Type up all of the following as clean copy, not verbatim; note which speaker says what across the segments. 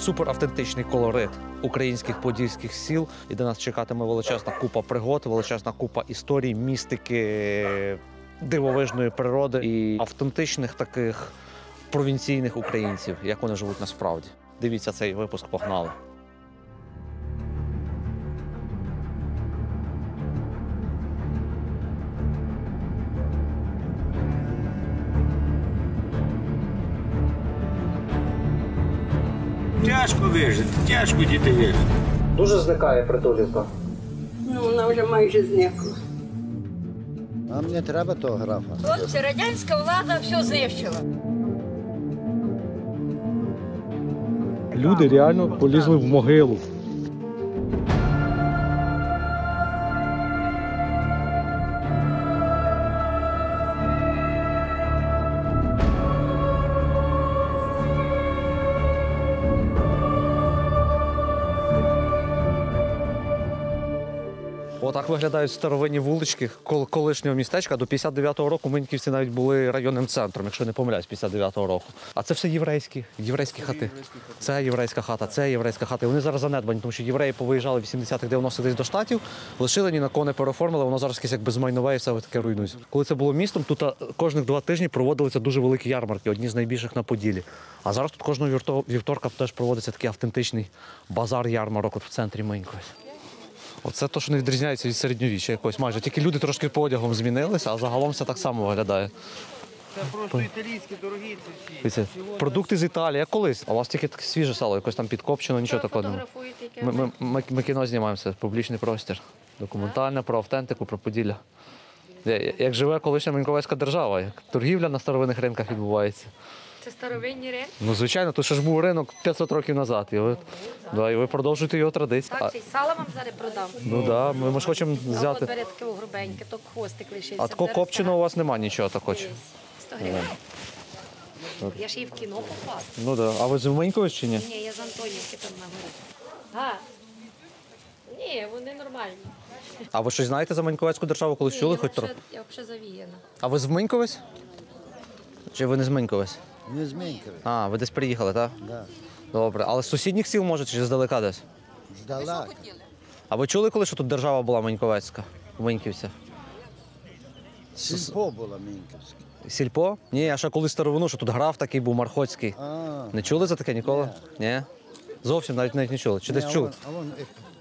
Speaker 1: суперавтентичний колорит українських подільських сіл, і де нас чекатиме величезна купа пригод, величезна купа історій, містики, дивовижної природи і автентичних таких провінційних українців, як вони живуть насправді. Дивіться цей випуск, погнали.
Speaker 2: Тяжко вижити, тяжко діти вижити.
Speaker 1: Дуже зникає притулівка.
Speaker 3: Ну, вона вже майже зникла.
Speaker 4: Нам не треба того графа.
Speaker 3: Хлопці, радянська влада все знищила.
Speaker 1: Люди реально полізли в могилу. Отак виглядають старовинні вулички колишнього містечка. До 59-го року Миньківці навіть були районним центром, якщо не помиляюсь, 59-го року. А це все єврейські хати. Це єврейська хата, це єврейська хата. І вони зараз занедбані, тому що євреї повиїжджали в 80-х, 90-х десь до Штатів, лишили, ні на кого не переоформили, воно зараз якесь як безмайнове і все таке руйнується. Коли це було містом, тут кожних 2 тижні проводилися дуже великі ярмарки, одні з найбільших на Поділі. А зараз тут кожного вівторка теж проводиться такий автентичний базар-ярмарок в центрі Миньковець. Оце те, що не відрізняється від середньовіччя якось майже. Тільки люди трошки по одягом змінилися, а загалом все так само виглядає.
Speaker 2: Це просто італійські дорогі ці всі.
Speaker 1: Продукти з Італії, як колись. А у вас тільки свіже сало, якось там підкопчено, нічого такого немає. Ми кіно знімаємо, це публічний простір. Документальне, про автентику, про Поділля. Як живе колишня Миньковецька держава, як торгівля на старовинних ринках відбувається.
Speaker 5: Це старовинні ринки?
Speaker 1: Ну, звичайно, тут ще ж був ринок 500 років назад. І ви продовжуєте його традиції.
Speaker 5: Так, чи сало вам зараз продам?
Speaker 1: Ну так, ми ж хочемо
Speaker 5: А от
Speaker 1: взяти.
Speaker 5: бере таке грубеньке, то хвостик лишиться.
Speaker 1: А такого копченого у вас немає нічого такого?
Speaker 5: 100 гривень. Я ж її в кіно попала.
Speaker 1: Ну так. А ви з Миньковець чи ні?
Speaker 5: Ні, я з Антонівки там на горі. Ні, вони нормальні.
Speaker 1: А ви щось знаєте за Миньковецьку державу, колись
Speaker 5: Ні,
Speaker 1: чули?
Speaker 5: я взагалі завіяна.
Speaker 1: А ви з Миньковець? Чи ви не з Миньковець?
Speaker 4: Не з Минькові.
Speaker 1: А, ви десь приїхали, так?
Speaker 4: Да.
Speaker 1: Добре. Але з сусідніх сіл, може, чи здалека десь?
Speaker 4: Здалека.
Speaker 1: А ви чули, коли що тут держава була Миньковецька? В Миньківцях?
Speaker 4: Сільпо була Миньківська.
Speaker 1: Сільпо? Ні, а ще колись старовину, що тут граф такий був, Мархоцький. Не чули за таке ніколи? Ні. Зовсім навіть не чули. Чи десь чули?
Speaker 4: А вон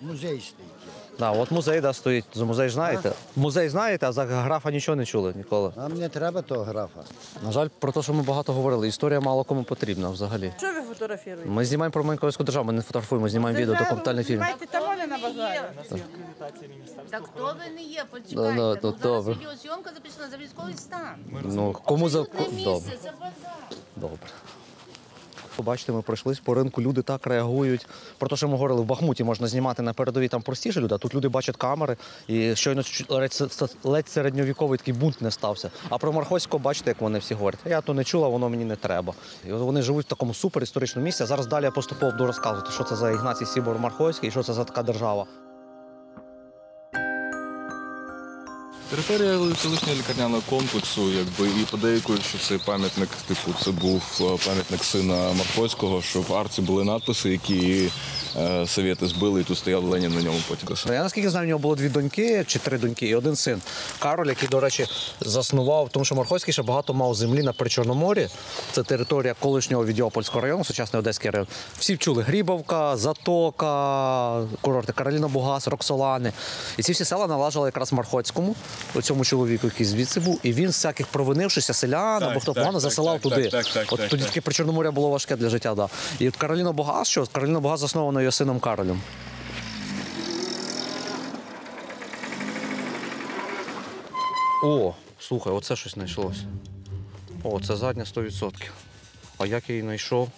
Speaker 4: музей стоїть.
Speaker 1: Да, от музей стоїть. За музей знаєте? Музей знаєте, а за графа нічого не чули ніколи.
Speaker 4: Нам не треба того графа.
Speaker 1: На жаль, про те, що ми багато говорили, історія мало кому потрібна взагалі.
Speaker 6: Що ви фотографуєте?
Speaker 1: Ми знімаємо про Миньковецьку державу, ми не фотографуємо, знімаємо відео, документальний фільм.
Speaker 6: Знімайте там вони на базарі.
Speaker 7: Так хто ви не є?
Speaker 1: Ну,
Speaker 7: Почекайте.
Speaker 1: ну,
Speaker 7: Зараз
Speaker 1: добре.
Speaker 7: відеозйомка записана за військовий стан.
Speaker 1: Ну, кому за...
Speaker 7: Це
Speaker 1: Добре.
Speaker 7: місце, це базар.
Speaker 1: Добре. Бачите, ми пройшлись по ринку, люди так реагують. Про те, що ми говорили, в Бахмуті можна знімати на передовій, там простіше люди, а тут люди бачать камери, і щойно ледь середньовіковий такий бунт не стався. А про Мархоцького бачите, як вони всі говорять. Я то не чула, воно мені не треба. І вони живуть в такому суперісторичному місці. А зараз далі я поступово буду розказувати, що це за Ігнатій Сібор-Мархоцький і що це за така держава.
Speaker 8: Територія колишнього лікарняного комплексу, якби, і подейкують, що цей пам'ятник, це був пам'ятник сина Мархоцького, що в арці були надписи, які совєти збили, і тут стояв Ленін на ньому потім.
Speaker 1: Я наскільки знаю, в нього було 2 доньки чи 3 доньки і 1 син. Кароль, який, до речі, заснував, тому що Мархоцький ще багато мав землі на Причорномор'ї. Це територія колишнього Відьопольського району, сучасний Одеський район. Всі чули Грібовка, Затока, курорти Кароліна-Бугас, Роксолани. І ці всі села належали якраз Мархоцькому, цьому чоловіку, який звідси був. І він всяких провинившися селян або хто погано засилав туди. От тоді таке Причорномор'я було важке для життя. Да. І от Кароліна-Бугас, що Кароліна-Бугас заснована його сином Каролем. О, слухай, оце щось знайшлося. О, це задня 100%. А як я її знайшов?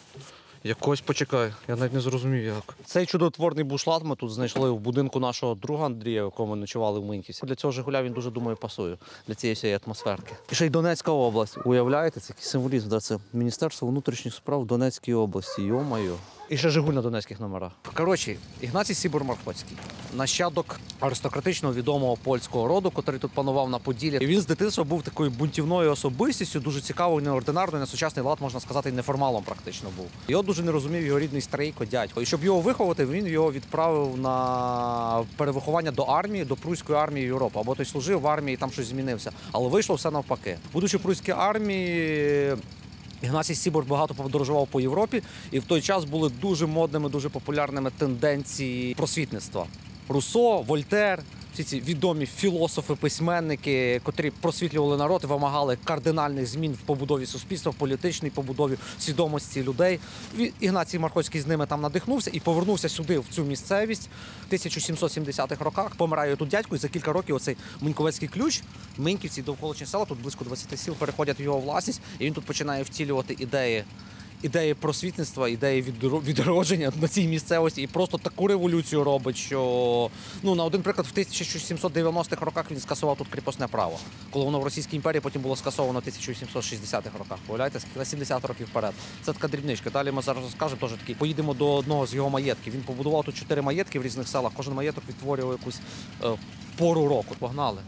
Speaker 1: Якось, почекай, я навіть не зрозумів як. Цей чудотворний бушлат ми тут знайшли в будинку нашого друга Андрія, в якому ми ночували в Миньківці. Для цього «Жигуля» він дуже, думаю, пасує, для цієї всієї атмосферки. І ще й Донецька область. Уявляєте, це який символізм, це Міністерство внутрішніх справ в Донецькій області. Йо-майо. І ще Жигуль на донецьких номерах. Коротше, Ігнатій Сібур-Мархоцький, нащадок аристократичного відомого польського роду, який тут панував на Поділлі. І він з дитинства був такою бунтівною особистістю, дуже цікавою, неординарною, на сучасний лад, можна сказати, неформалом практично був. Його дуже не розумів його рідний Стрейко, дядько. І щоб його виховати, він його відправив на перевиховання до армії, до Прусської армії Європи. Або той служив в армії, там щось змінився. Але вийшло все навпаки. Будучи в Прусській армії, Ігнатій Сібур багато подорожував по Європі, і в той час були дуже модними, дуже популярними тенденції просвітництва. Руссо, Вольтер, всі ці відомі філософи, письменники, котрі просвітлювали народ і вимагали кардинальних змін в побудові суспільства, в політичній побудові свідомості людей. Ігнатій Мархоцький з ними там надихнувся і повернувся сюди, в цю місцевість. В 1770-х роках помирає тут дядько, і за кілька років оцей Миньковецький ключ, Миньківці, довколишні села, тут близько 20 сіл, переходять в його власність, і він тут починає втілювати ідеї просвітництва, ідеї відродження на цій місцевості, і просто таку революцію робить, що, на один приклад, в 1790-х роках він скасував тут кріпосне право, коли воно в Російській імперії потім було скасовано в 1760-х роках. Уявляєте, на 70 років вперед. Це така дрібничка. Далі ми зараз розкажемо, теж такий, поїдемо до одного з його маєтків. Він побудував тут 4 маєтки в різних селах, кожен маєток відтворював якусь пору року. Погнали.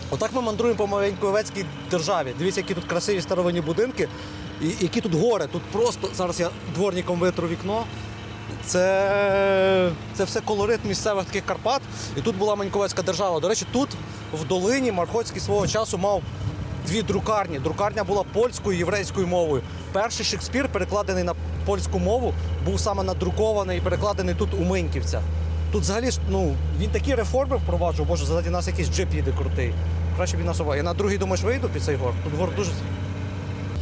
Speaker 1: Отак ми мандруємо по Миньковецькій державі. Дивіться, які тут красиві старовинні будинки, і які тут гори. Тут просто, зараз я дворником витру вікно, це все колорит місцевих таких Карпат. І тут була Миньковецька держава. До речі, тут в долині Мархоцький свого часу мав 2 друкарні. Друкарня була польською і єврейською мовою. Перший Шекспір, перекладений на польську мову, був саме надрукований і перекладений тут у Миньківцях. Тут взагалі, він такі реформи впроваджував, боже, ззаді нас якийсь джип їде крутий. Краще б він нас увагав. Я на другий, думаєш, вийду під цей гор? Тут гор дуже...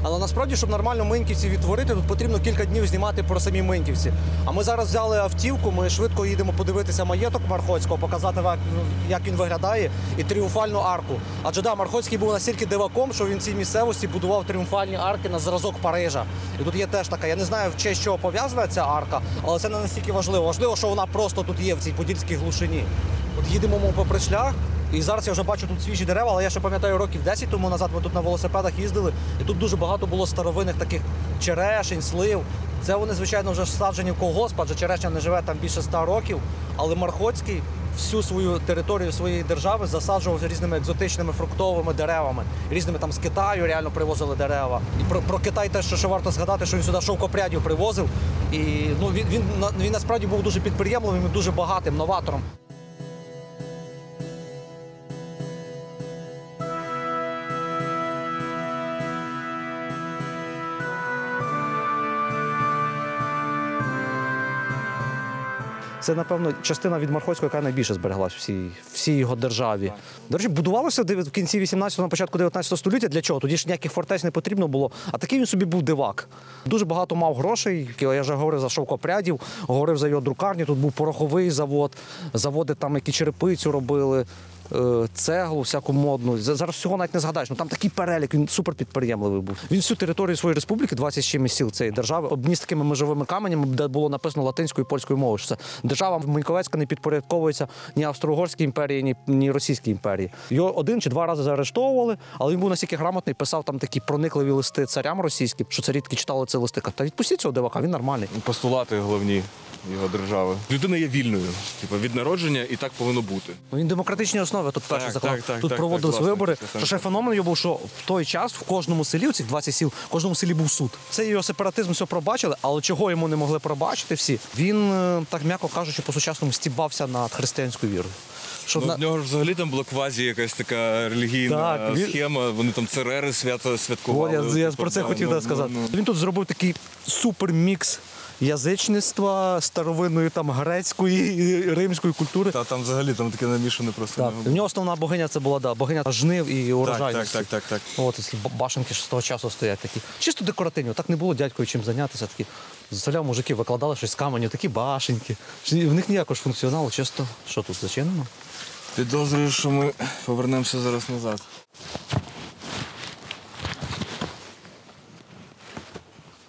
Speaker 1: Але насправді, щоб нормально Миньківці відтворити, тут потрібно кілька днів знімати про самі Миньківці. А ми зараз взяли автівку, ми швидко їдемо подивитися маєток Мархоцького, показати, як він виглядає, і тріумфальну арку. Адже Мархоцький був настільки диваком, що він в цій місцевості будував тріумфальні арки на зразок Парижа. І тут є теж така, я не знаю, в честь чого пов'язана ця арка, але це не настільки важливо. Важливо, що вона просто тут є, в цій подільській глушині. От їдемо попри шлях. І зараз я вже бачу тут свіжі дерева, але я ще пам'ятаю, років 10 тому назад ми тут на велосипедах їздили, і тут дуже багато було старовинних таких черешень, слив. Це вони, звичайно, вже саджені в колгосп, адже черешня не живе там більше 100 років, але Мархоцький всю свою територію своєї держави засаджував різними екзотичними фруктовими деревами. Різними там з Китаю реально привозили дерева. І про Китай теж що варто згадати, що він сюди шовкопрядів привозив. І він насправді був дуже підприємливим і дуже багатим новатором. Це, напевно, частина від Мархоцького, яка найбільше збереглась в всій його державі. До речі, будувалося в кінці 18-го, на початку 19 століття. Для чого? Тоді ж ніяких фортець не потрібно було. А такий він собі був дивак. Дуже багато мав грошей. Я вже говорив за шовкопрядів, говорив за його друкарню. Тут був пороховий завод, заводи, там, які черепицю робили, цеглу всяку модну. Зараз всього навіть не згадаєш. Там такий перелік, він суперпідприємливий був. Він всю територію своєї республіки, 20 з чимось сіл цієї держави, обніс такими межовими каменями, де було написано латинською і польською мовою, що це держава Миньковецька не підпорядковується ні Австро-Угорській імперії, ні Російській імперії. Його 1 чи 2 рази заарештовували, але він був настільки грамотний, писав там такі проникливі листи царям російським, що царі таки читали ці листи. Та відпустіть цього дивака, він нормальний.
Speaker 8: Постулати головні його держави. Людина є вільною, від народження, і так повинно бути.
Speaker 1: Він демократичні основи тут перший заклад. Тут проводились вибори. Що ще феномен його був, що в той час в кожному селі, у цих 20 сіл, в кожному селі був суд. Це його сепаратизм все пробачили, але чого йому не могли пробачити всі? Він, так м'яко кажучи, по-сучасному стібався над християнською вірою.
Speaker 8: В нього ж взагалі там була квазі якась така релігійна схема, вони там церери святкували.
Speaker 1: Я про це хотів сказати. Він тут зробив такий супермікс язичництва, старовинної там грецької і римської культури.
Speaker 8: Там взагалі таке намішане просто.
Speaker 1: В нього основна богиня це була богиня жнив і урожайності.
Speaker 8: Так.
Speaker 1: От ці башенки з того часу стоять такі. Чисто декоративні. Так не було дядькою чим зайнятися. Такі заселяв мужиків, викладали щось з каменю, такі башенки. В них ніякого ж функціоналу, чисто. Що тут зачинено?
Speaker 8: Підозрюю, що ми повернемося зараз назад.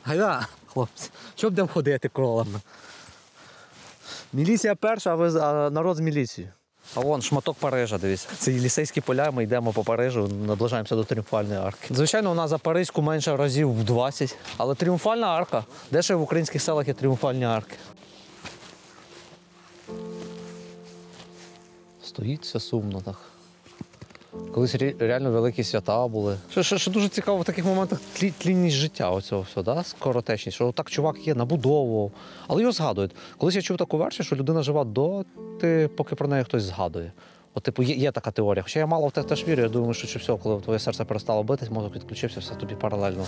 Speaker 1: Гайда, хлопці, що будемо ходити колами? Міліція перша, а народ з міліцією. А вон шматок Парижа, дивіться. Це Єлісейські поля, ми йдемо по Парижу, наближаємося до Тріумфальної арки. Звичайно, вона за Паризьку менше разів в 20, але Тріумфальна арка. Де ще в українських селах є тріумфальні арки? Стоїть все сумно так. Колись реально великі свята були. Що дуже цікаво в таких моментах тлінність життя оцього всього, да? Скоротечність, що так чувак є, набудовував. Але його згадують. Колись я чув таку версію, що людина жива доти, поки про неї хтось згадує. От, типу, є така теорія. Хоча я мало в те теж вірю, я думаю, що все, коли твоє серце перестало битись, мозок відключився, все тобі паралельно.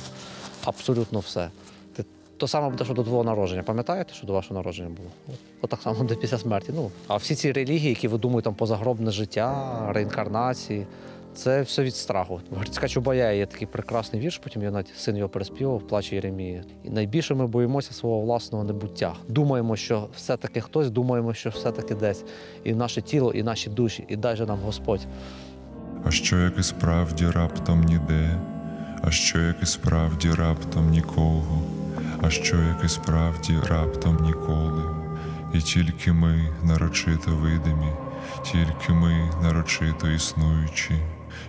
Speaker 1: Абсолютно все. То саме буде, що до твого народження. Пам'ятаєте, що до вашого народження було? От так само буде після смерті. Ну, а всі ці релігії, які ви думаєте, там позагробне життя, реінкарнації, це все від страху. В Грицька Чубая є такий прекрасний вірш, потім я навіть син його переспівав, плаче Єремії. І найбільше ми боїмося свого власного небуття. Думаємо, що все-таки хтось, думаємо, що все-таки десь. І наше тіло, і наші душі, і дай же нам Господь.
Speaker 9: А що як і справді раптом ніде, а що як і справді раптом нікого, а що як і справді раптом ніколи. І тільки ми нарочито видимі, тільки ми нарочито існуючі,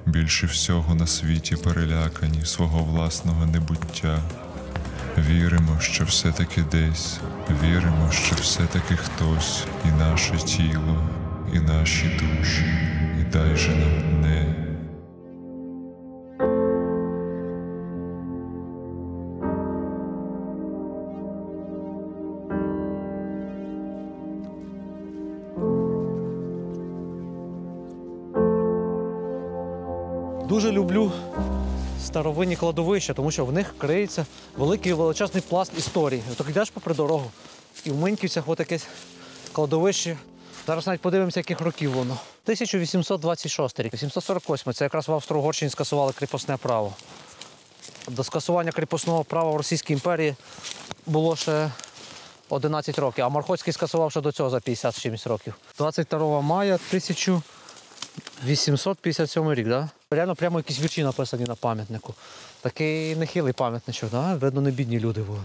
Speaker 9: більше всього на світі перелякані свого власного небуття. Віримо, що все-таки десь, віримо, що все-таки хтось, і наше тіло, і наші душі, і дай же нам дне.
Speaker 1: Дуже люблю старовинні кладовища, тому що в них криється великий величезний пласт історії. Так йдеш попри дорогу, і в Миньківцях от якесь кладовище. Зараз навіть подивимося, яких років воно. 1826 рік, 848 – це якраз в Австро-Угорщині скасували кріпосне право. До скасування кріпосного права в Російській імперії було ще 11 років, а Мархоцький скасував ще до цього за 50 з чимось років. 22 мая 1857 рік, да? Реально прямо якісь вірші написані на пам'ятнику. Такий нехилий пам'ятничок, да? Видно, не бідні люди були.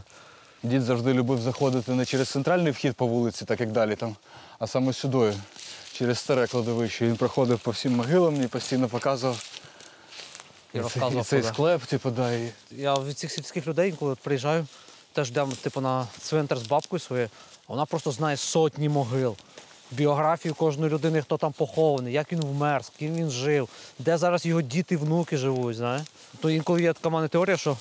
Speaker 10: Дід завжди любив заходити не через центральний вхід по вулиці, так як далі там, а саме сюди, через старе кладовище. Він проходив по всім могилам і постійно показував
Speaker 1: І розказував,
Speaker 10: і цей
Speaker 1: куди.
Speaker 10: склеп, типу, да. І...
Speaker 1: Я від цих сільських людей, коли приїжджаю, теж йдемо типу, на цвинтар з бабкою своєю, а вона просто знає сотні могил. Біографію кожної людини, хто там похований, як він вмер, з ким він жив, де зараз його діти, внуки живуть, знаєш. То інколи є така в мене теорія, що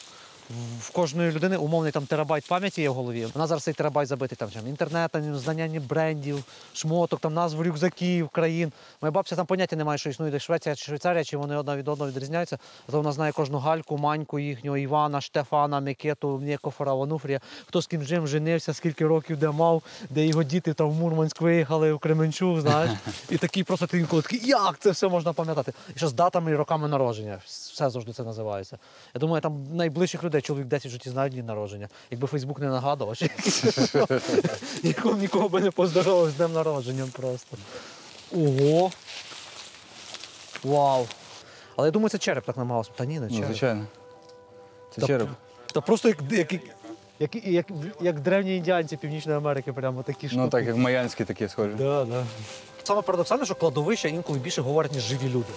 Speaker 1: в кожної людини умовний там терабайт пам'яті є в голові. Вона зараз цей терабайт забитий там інтернетом, знання брендів, шмоток, там назв рюкзаків, країн. Моя бабця там поняття не має, що існує Швеція чи Швейцарія, чи вони одна від одного відрізняються. Зато вона знає кожну гальку, маньку їхнього, Івана, Штефана, Микету, Нєкофора, Онуфрія, хто з ким жив, женився, скільки років де мав, де його діти там в Мурманськ виїхали, в Кременчук, знаєш. І такий просто ти інколи такий, як це все можна пам'ятати? І ще з датами і роками народження. Все завжди це називається. Я думаю, там найближчих людей, чоловік 10 в житті знають дні народження. Якби Фейсбук не нагадував, нікого би не поздоровав з днем народження просто. Ого! Вау! Але я думаю, це череп так намагався. Та ні, не череп.
Speaker 10: Ну, звичайно. Це череп.
Speaker 1: Та просто як древні індіанці Північної Америки, прямо такі штуки.
Speaker 10: Ну так, як майянські такі схожі.
Speaker 1: Да, да. Саме парадоксальне, що кладовища інколи більше говорять, ніж живі люди.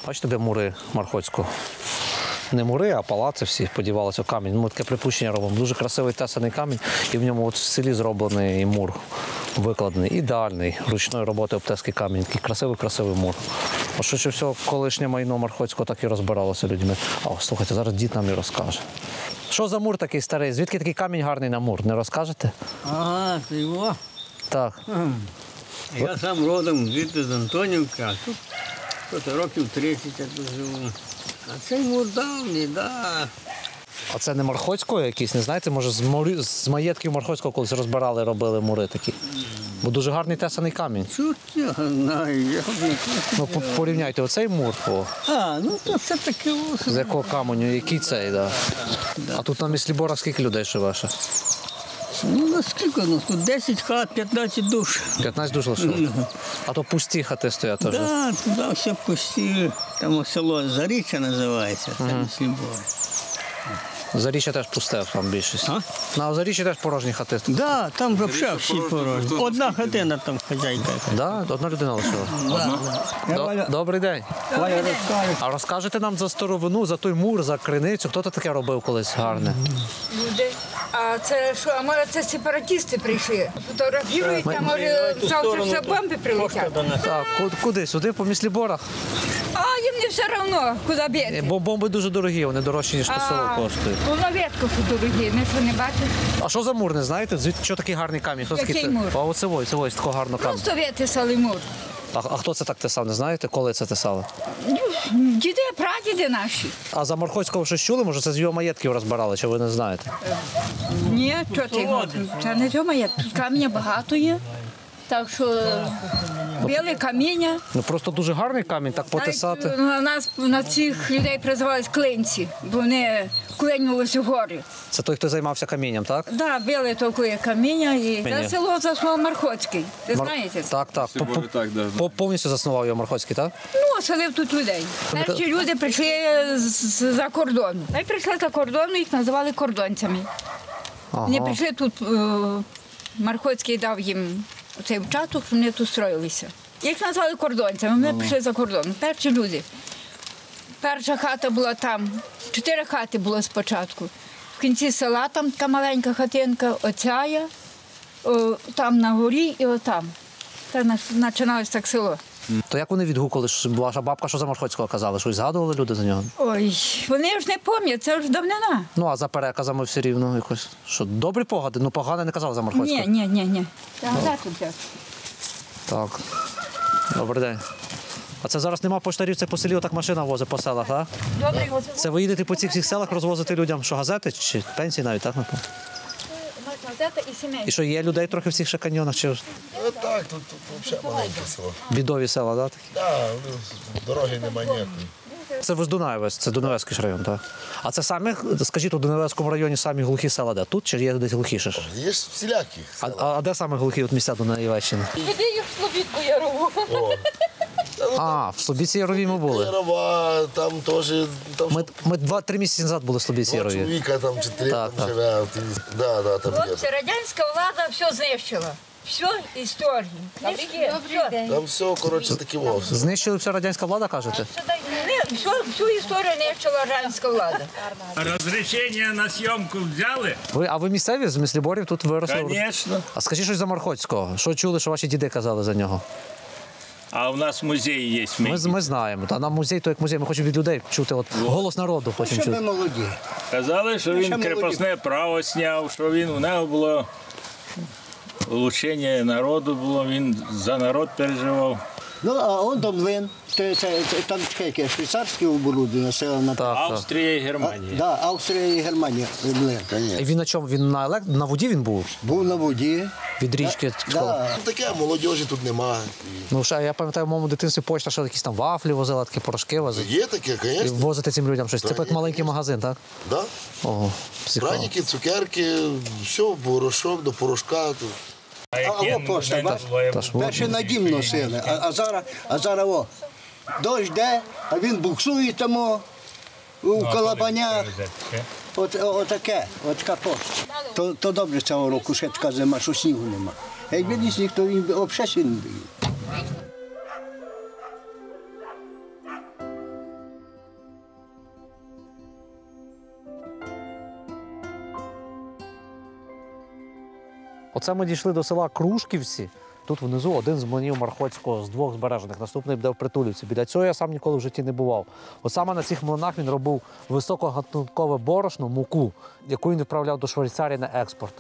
Speaker 1: Бачите, де мури Мархоцького? Не мури, а палаци всі подівалися в камінь. Ми таке припущення робимо. Дуже красивий тесаний камінь, і в ньому от в селі зроблений мур викладений. Ідеальний, ручної роботи обтеський камінь. Такий красивий мур. А швидше всього, колишнє майно Мархоцького так і розбиралося людьми. О, слухайте, зараз дід нам і розкаже. Що за мур такий старий? Звідки такий камінь гарний на мур? Не розкажете?
Speaker 2: Ага, це його.
Speaker 1: Так.
Speaker 2: Я сам родом звідти з Антонівка, а тут років 30 я тут живу. А цей мур давній, да.
Speaker 1: А це не Мархоцького якийсь, не знаєте? Може з маєтків Мархоцького колись розбирали, робили мури такі. Бо дуже гарний тесаний камінь.
Speaker 2: Чорт його знає, я не
Speaker 1: Ну, порівняйте, оцей мур,
Speaker 2: ну то це таке ось.
Speaker 1: з якого каменю, який цей, да. А тут на Мисліборах скільки людей живе ще?
Speaker 2: Ну, наскільки у нас тут 10 хат, 15 душ.
Speaker 1: 15 душ лишилось. А то пусті хати стоять теж.
Speaker 2: Так, туди все пусті. Там село Заріччя називається, це Мислібори.
Speaker 1: Заріччя теж пусте, там більшість.
Speaker 2: А?
Speaker 1: На Заріччі теж порожні хати.
Speaker 2: Да, там взагалі всі порожні. Одна хатина там хазяйка.
Speaker 1: Да? Одна людина лишила. Добрий день.
Speaker 2: Валя розкаже.
Speaker 1: А розкажете нам за старовину, за той мур, за криницю? Хто то таке робив колись гарне?
Speaker 3: Люди. А це що, а може це сепаратисти прийшли? Фотографірують, а може завтра вже бомби прилетять?
Speaker 1: Так, куди? Сюди, по Мисліборах?
Speaker 3: А їм не все одно, куди бігти.
Speaker 1: Бо бомби дуже дорогі, вони дорожчі, ніж то село коштують.
Speaker 3: Полов'ятку що дорогі, ми що не бачиш?
Speaker 1: А що за мур, не знаєте? Звідки що такий гарний камінь? Хто
Speaker 3: Який
Speaker 1: такий?
Speaker 3: мур?
Speaker 1: А оце ось такого гарного камінь.
Speaker 3: Просто витисали мур.
Speaker 1: А хто це так тесав, не знаєте? Коли це тесали?
Speaker 3: Діди, прадіди наші.
Speaker 1: А за Мархоцького щось чули? Може, це з його маєтків розбирали, чи ви не знаєте?
Speaker 3: Ні, що ти? Це не цьому є. Тут каміння багато є. Так що біле каміння.
Speaker 1: Ну просто дуже гарний камінь, так потесати.
Speaker 3: На нас, на цих людей призивались клинці, бо вони клинювалися в горі.
Speaker 1: Це той, хто займався камінням, так?
Speaker 3: Так, да, біле толкує каміння. І це село заснував Мархоцький. Ви знаєте?
Speaker 1: Так, так.
Speaker 8: Так, да.
Speaker 1: Повністю заснував його Мархоцький, так?
Speaker 3: Ну, селив тут людей. Перші люди прийшли з-за кордону. Вони прийшли за кордону, їх називали кордонцями. Вони прийшли тут, Мархоцький дав їм цей участок, що вони тут строїлися. Їх назвали кордонцями, вони прийшли за кордон. Перші люди. Перша хата була там, 4 хати було спочатку. В кінці села там така маленька хатинка, оця є, там на горі і отам. Так починалось так село.
Speaker 1: То як вони відгукали, що ваша бабка, що за Мархоцького казали? Щось згадували люди за нього?
Speaker 3: Ой, вони ж не пам'ятають, це ж давнина.
Speaker 1: Ну, а за переказами все рівно якось. Що, добрі погади? Ну, погано не казали за Мархоцького?
Speaker 3: Ні.
Speaker 1: Так. Добрий день. А це зараз нема поштарів, це по селі отак машина возить по селах, так?
Speaker 3: Добрий
Speaker 1: Це ви їдете по цих всіх селах розвозити людям, що газети чи пенсії навіть, так? напевно?
Speaker 3: газета і сімейка.
Speaker 1: І що, є людей трохи в цих ще каньйонах? Чи
Speaker 11: Ну так, тут взагалі маленьке село.
Speaker 1: бідові села, так?
Speaker 11: Так, дороги немає ніякої.
Speaker 1: Це ви з Дунаєвець, це Дунаєвський ж район, так? А це самі, скажіть, у Дунаєвському районі самі глухі села де? Тут чи є десь глухіше? ж?
Speaker 11: Є всілякі.
Speaker 1: А де саме глухі от місця Дунаєвеччини?
Speaker 5: Веди їх в Слобідку Ярову.
Speaker 1: А, в Слобідці Ярові ми були.
Speaker 11: Ярова, там теж...
Speaker 1: Ми 2-3 місяці назад були в Слобідці Ярові.
Speaker 11: Чоловіка там 4
Speaker 1: Так,
Speaker 11: там
Speaker 1: так.
Speaker 11: живе. Да, там є.
Speaker 3: Хлопці, радянська влада все знищила. Все історії.
Speaker 11: Там все, коротше, такі вовси.
Speaker 1: Знищили все радянська влада, кажете?
Speaker 3: Всю історію знищила радянська влада.
Speaker 12: Разрешение на съемку взяли?
Speaker 1: А ви місцеві з Мисліборів тут виросли?
Speaker 12: Конечно.
Speaker 1: А скажіть щось за Мархоцького. Що чули, що ваші діди казали за нього?
Speaker 12: А у нас музей есть.
Speaker 1: Ми знаємо. А нам музей, то як музей, ми хочемо від людей чути. От, голос народу хочемо чути.
Speaker 4: молоді.
Speaker 12: Казали, що він крепосне право сняв, що він у нього було улучшення народу було, він за народ переживав.
Speaker 4: Ну, а он Донвин, там таке швейцарське оборудовання, населення.
Speaker 12: Австрія і Германія.
Speaker 4: Так, Австрія і Германія.
Speaker 1: І він на чому? Він на воді він був?
Speaker 4: Був на воді.
Speaker 1: Від річки?
Speaker 11: Таке, молодіжі тут нема.
Speaker 1: Ну, ще, я пам'ятаю, в моєму дитинстві почта, що якісь там вафлі возила, такі порошки возила.
Speaker 11: Є таке,
Speaker 1: І
Speaker 11: звісно.
Speaker 1: возити цим людям щось. Це як маленький магазин, так?
Speaker 11: Да.
Speaker 1: Ого, цікаво.
Speaker 11: Праніки, цукерки, все, порошок до порошка. Тут.
Speaker 4: А пошта, бачиш? Перше на дім носили, а зараз о, дощ йде, а він буксує тому у колобанях. Отаке, отака пошта. То добре цього року ще така зима, що снігу нема. Як видиш, сніг, то він взагалі ще не дає.
Speaker 1: Оце ми дійшли до села Крушківці. Тут внизу один з млинів Мархоцького з 2 збережених. Наступний буде в Притулівці. Біля цього я сам ніколи в житті не бував. От саме на цих млинах він робив високогатункове борошно, муку, яку він відправляв до Швейцарії на експорт.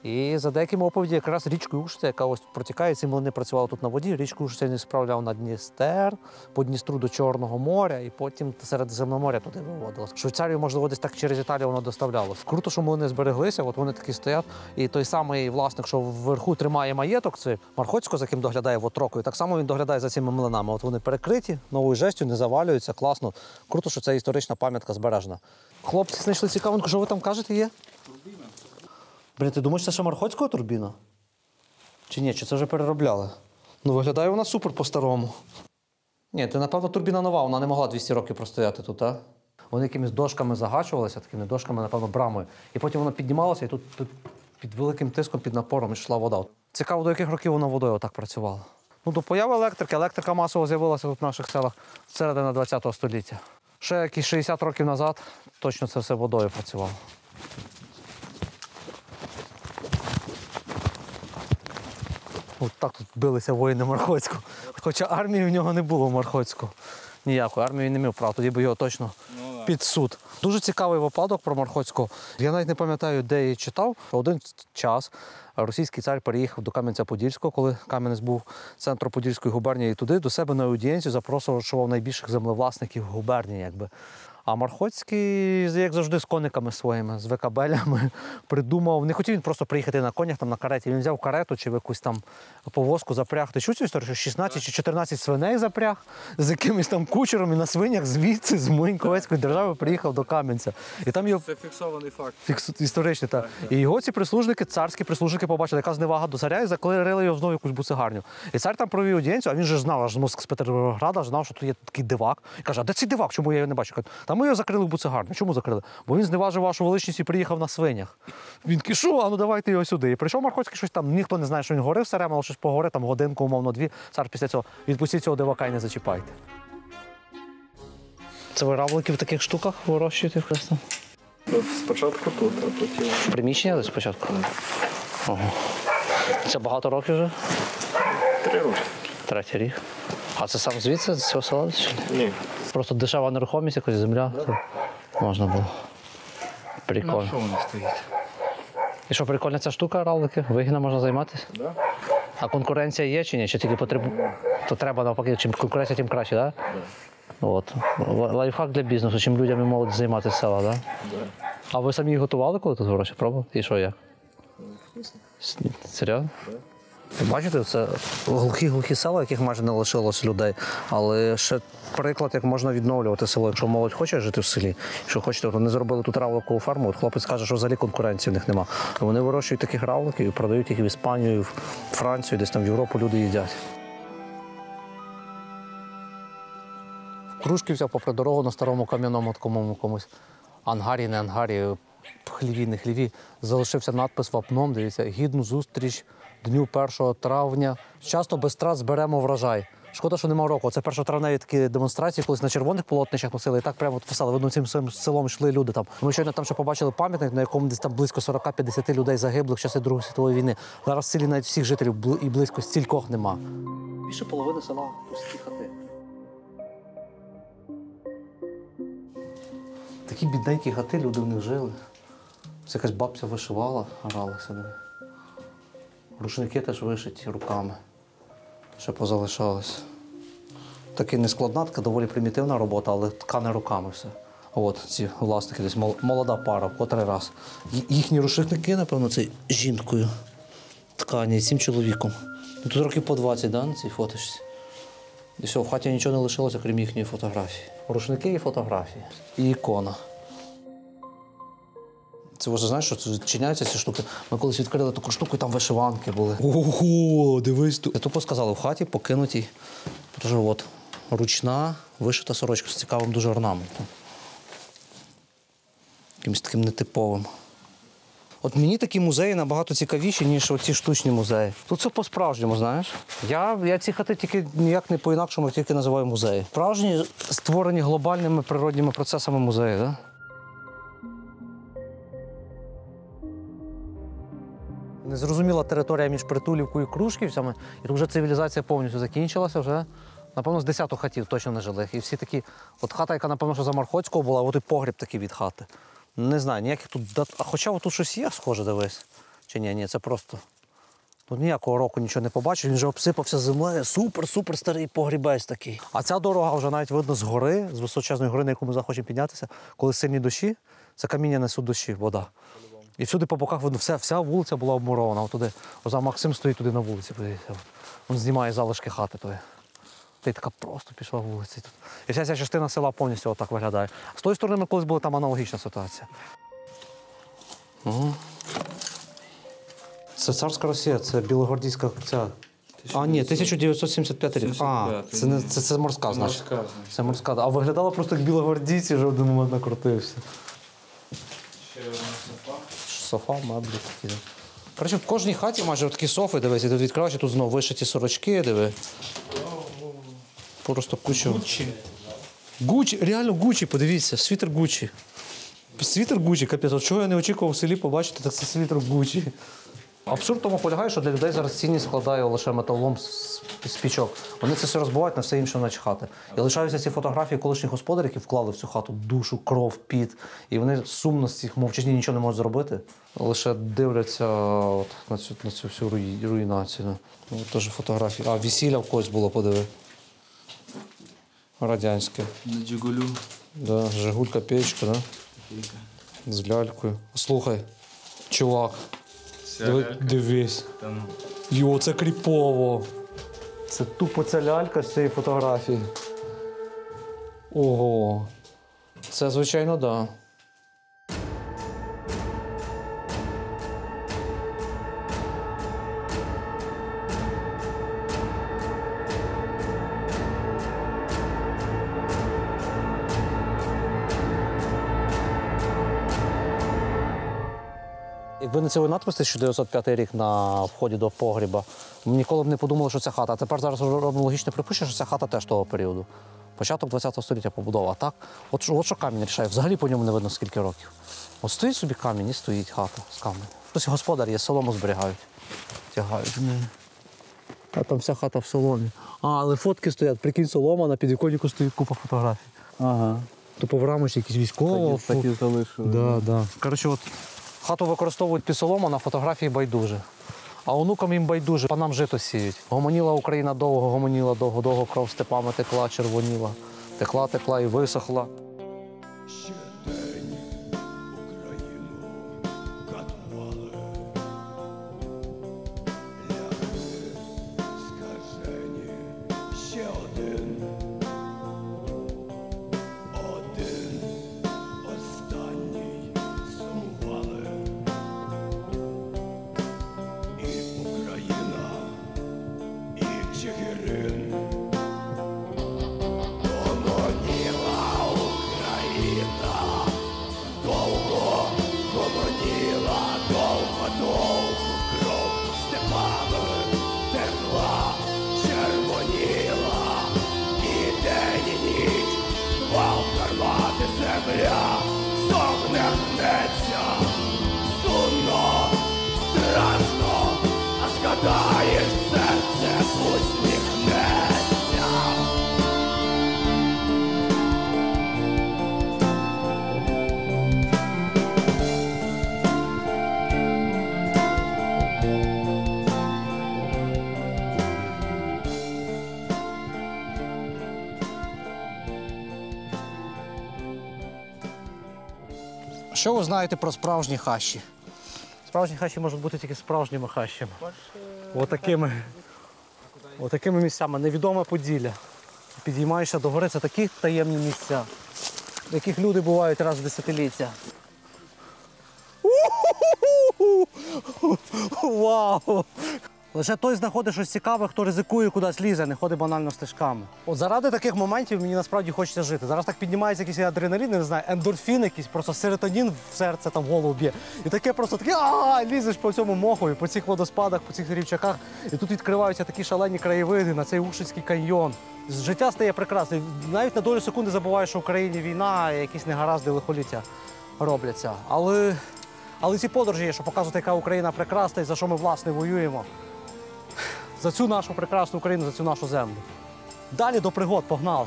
Speaker 1: І за деякими оповідями якраз річкою Ушиця, яка ось протікає, ці млини працювали тут на воді, річкою Ушиця він справляв на Дністер, по Дністру до Чорного моря, і потім Середземноморя туди виводилось. Швейцарію, можливо, десь так через Італію воно доставлялось. Круто, що млини збереглися, от вони такі стоять. І той самий власник, що вверху тримає маєток, це Мархоцько, за ким доглядає Вотрокою, так само він доглядає за цими млинами. От вони перекриті, новою жестю, не завалюються, класно. Круто, що це історична пам'ятка збережена. Хлопці знайшли цікавинку, що ви там кажете є? Турбіна. Блін, ти думаєш, це ще Мархоцького турбіна? Чи ні, чи це вже переробляли? Ну, виглядає вона супер по-старому. Ні, це, напевно, турбіна нова, вона не могла 200 років простояти тут, а? Вони якимись дошками загачувалися, такими дошками, напевно, брамою. І потім воно піднімалося, і тут під великим тиском, під напором йшла вода. Цікаво, до яких років вона водою отак працювала. Ну, до появи електрики. Електрика масово з'явилася тут в наших селах середини ХХ століття. Ще якісь 60 років назад точно це все водою працювало. От так тут билися воїни Мархоцького. Хоча армії в нього не було Мархоцького. Ніякої армії він не мав права, тоді б його точно під суд. Дуже цікавий випадок про Мархоцького. Я навіть не пам'ятаю, де я читав. Один час російський цар переїхав до Кам'янця-Подільського, коли Кам'янець був центром Подільської губернії, і туди до себе на аудієнцію запрошував найбільших землевласників губернії, якби. А Мархоцький, як завжди, з кониками своїми, з викабелями придумав. Не хотів він просто приїхати на конях, там, на кареті. Він взяв карету чи в якусь там повозку запряг. Ти чув цю історію, що 16 чи 14 свиней запряг з якимось там кучером і на свинях звідси, з Млинковецької держави, приїхав до Кам'янця. І там його...
Speaker 10: Це фіксований факт.
Speaker 1: Історичний, так. І його ці прислужники, царські прислужники побачили, яка зневага до царя, і закликали його знову якусь буцегарню. І цар там провів аудієнцію, а він же знав, аж з Петрограда, знав, що тут є такий дивак. І каже, а де цей дивак? Чому я його не бачу? Та ми його закрили в буцегарню. Чому закрили? Бо він зневажив вашу величність і приїхав на свинях. Він кишу, а ну давайте його сюди. І прийшов Мархоцький, щось там, ніхто не знає, що він говорив все время, але щось поговорив, там годинку, умовно, дві. Цар після цього, відпустіть цього дивака і не зачіпайте. Це ви равлики в таких штуках вирощуєте в Хреста?
Speaker 8: Спочатку тут, а потім...
Speaker 1: Приміщення десь спочатку? Ага. Це багато років вже?
Speaker 8: 3 роки.
Speaker 1: 3-й рік. А це сам звідси, з цього села?
Speaker 8: Ні.
Speaker 1: Просто дешева нерухомість, якась земля? Да. Можна було. Прикольно.
Speaker 10: На що вона стоїть?
Speaker 1: І що, прикольна ця штука, равлики? Вигідно можна займатися?
Speaker 8: Да.
Speaker 1: А конкуренція є чи ні? Чи тільки то треба навпаки, чим конкуренція, тим краще, так? Да? От. Лайфхак для бізнесу, чим людям і молодь займатися села, так? Да? Да. А ви самі готували, коли тут гроші пробували? І що, як? Серйозно? Да. Бачите, це глухі села, яких майже не лишилось людей. Але ще приклад, як можна відновлювати село. Якщо молодь хоче жити в селі, якщо хочете, вони зробили тут равликову ферму, от хлопець каже, що взагалі конкуренції в них нема. Вони вирощують таких равликів і продають їх в Іспанію, в Францію, десь там в Європу люди їдять. В Крушківцях попри дорогу на старому кам'яному такому комусь ангарі, не ангарі, хліві, не хліві, залишився надпис вапном, дивіться, гідну зустріч дню 1 травня. Часто без страт зберемо врожай. Шкода, що нема року. Це 1 травневі такі демонстрації, колись на червоних полотнищах носили, і так прямо писали. Видно, цим селом йшли люди там. Ми щойно там ще побачили пам'ятник, на якому десь там близько 40-50 людей загиблих в часи Другої світової війни. Зараз в селі навіть всіх жителів і близько стількох нема. Більше половини села пусті хати. Такі бідненькі хати, люди в них жили. Це якась бабця вишивала, гралася. Рушники теж вишиті руками, ще позалишалися. Така нескладна, така доволі примітивна робота, але ткане руками все. От ці власники, десь молода пара, в котрий раз. Їхні рушники, напевно, це жінкою ткані, цим чоловіком. Тут років по 20, да, на цій фоточці. І все, в хаті нічого не лишилося, крім їхньої фотографії. Рушники і фотографії. І ікона. Це вже, знаєш, що це чиняються ці штуки. Ми колись відкрили таку штуку, і там вишиванки були. Ого, дивись тут. Тупо сказали, в хаті покинутій. Тож от, ручна вишита сорочка з цікавим дуже орнаментом. Якимось таким нетиповим. От мені такі музеї набагато цікавіші, ніж оці штучні музеї. Тут все по-справжньому, знаєш. Я ці хати тільки ніяк не по-інакшому, тільки називаю музеї. Справжні, створені глобальними природніми процесами музеї, так? Да? Незрозуміла територія між Притулівкою і Крушківцями, і тут вже цивілізація повністю закінчилася, вже, напевно, з 10 хатів точно не жили. І всі такі, от хата, яка, напевно, що за Мархоцького була, от і погріб такий від хати. Не знаю, ніяких тут, а хоча тут щось є схоже, дивись. Чи ні, ні, це просто. Тут ніякого року нічого не побачив, він вже обсипався землею. Супер старий погрібець такий. А ця дорога вже навіть видно з гори, з височезної гори, на яку ми захочемо піднятися. Коли сильні дощі, це каміння несуть дощі, вода. І всюди по боках видно, вся вулиця була обмурована. От туди, ось Максим стоїть туди на вулиці, подивіться. Він знімає залишки хати тої. Та й така просто пішла вулиця. І вся ця частина села повністю отак виглядає. З тої сторони ми колись були, там аналогічна ситуація. Угу. Це царська Росія, це білогвардійська ця. А, ні, 1975 рік. А, це морська, значить. Це морська. А виглядало просто як білогвардійці, вже в один момент накрутився.
Speaker 8: Ще одна софа.
Speaker 1: Софа, меблі такі. Коротше, в кожній хаті майже такі софи, дивись, і тут відкриваєш, і тут знову вишиті сорочки, диви. Просто кучу.
Speaker 8: Гуччі.
Speaker 1: Гуччі, реально Гуччі, подивіться, світер Гуччі. Світер Гуччі, капець. От чого я не очікував в селі побачити, так це світер Гуччі. Абсурд тому полягає, що для людей зараз цінність складає лише металолом з пічок. Вони це все розбивають на все інше начхати. І лишаються ці фотографії колишніх господарів, які вклали в цю хату душу, кров, піт. І вони сумно з цих мовчазні нічого не можуть зробити. Лише дивляться от, на цю всю руйнацію. Ось теж фотографії. А, весілля в когось було, подиви. Радянське.
Speaker 8: На Джигулю.
Speaker 1: Да, Жигулька, печка, да? З лялькою. Слухай, чувак. Дивись. Йо, це кріпово. Це тупо ця лялька з цієї фотографії. Ого. Це, звичайно, да. Якби не цей надпис 1905 рік на вході до погріба, ми ніколи б не подумали, що це хата. А тепер зараз робимо логічне припущення, що ця хата теж того періоду. Початок ХХ століття побудова. А так, от що камінь рішає. Взагалі по ньому не видно, скільки років. От стоїть собі камінь і стоїть хата з каменем. Хтось господар є, солому зберігають. Тягають. А там вся хата в соломі. А, але фотки стоять, прикинь, солома, на підвіконнику стоїть купа фотографій. Ага. Тупо в рамочці якісь військові.
Speaker 10: Такі залишили.
Speaker 1: Да, да. Коротше, от хату використовують під солому, на фотографії байдуже. А онукам їм байдуже, панам жито сіють. Гомоніла Україна довго, гомоніла довго, кров степами текла, червоніла. Текла і висохла. Що ви знаєте про справжні хащі? Справжні хащі можуть бути тільки справжніми хащами. Отакими місцями. Невідоме Поділля. Підіймаєшся до гори, це такі таємні місця, в яких люди бувають раз в десятиліття. Вау! Лише той знаходить щось цікаве, хто ризикує, кудись лізе, не ходить банально стежками. От заради таких моментів мені насправді хочеться жити. Зараз так піднімається якийсь адреналін, не знаю, ендорфін якийсь, просто серотонін в серце, там в голову б'є. І таке просто лізеш по цьому мохові, по цих водоспадах, по цих рівчаках. І тут відкриваються такі шалені краєвиди на цей Ушицький каньйон. Життя стає прекрасним. Навіть на долю секунди забуваєш, що в Україні війна, якісь негаразди, лихоліття робляться. Але ці подорожі є, що показувати, яка Україна прекрасна і за що ми, власне, воюємо. За цю нашу прекрасну Україну, за цю нашу землю. Далі до пригод, погнали!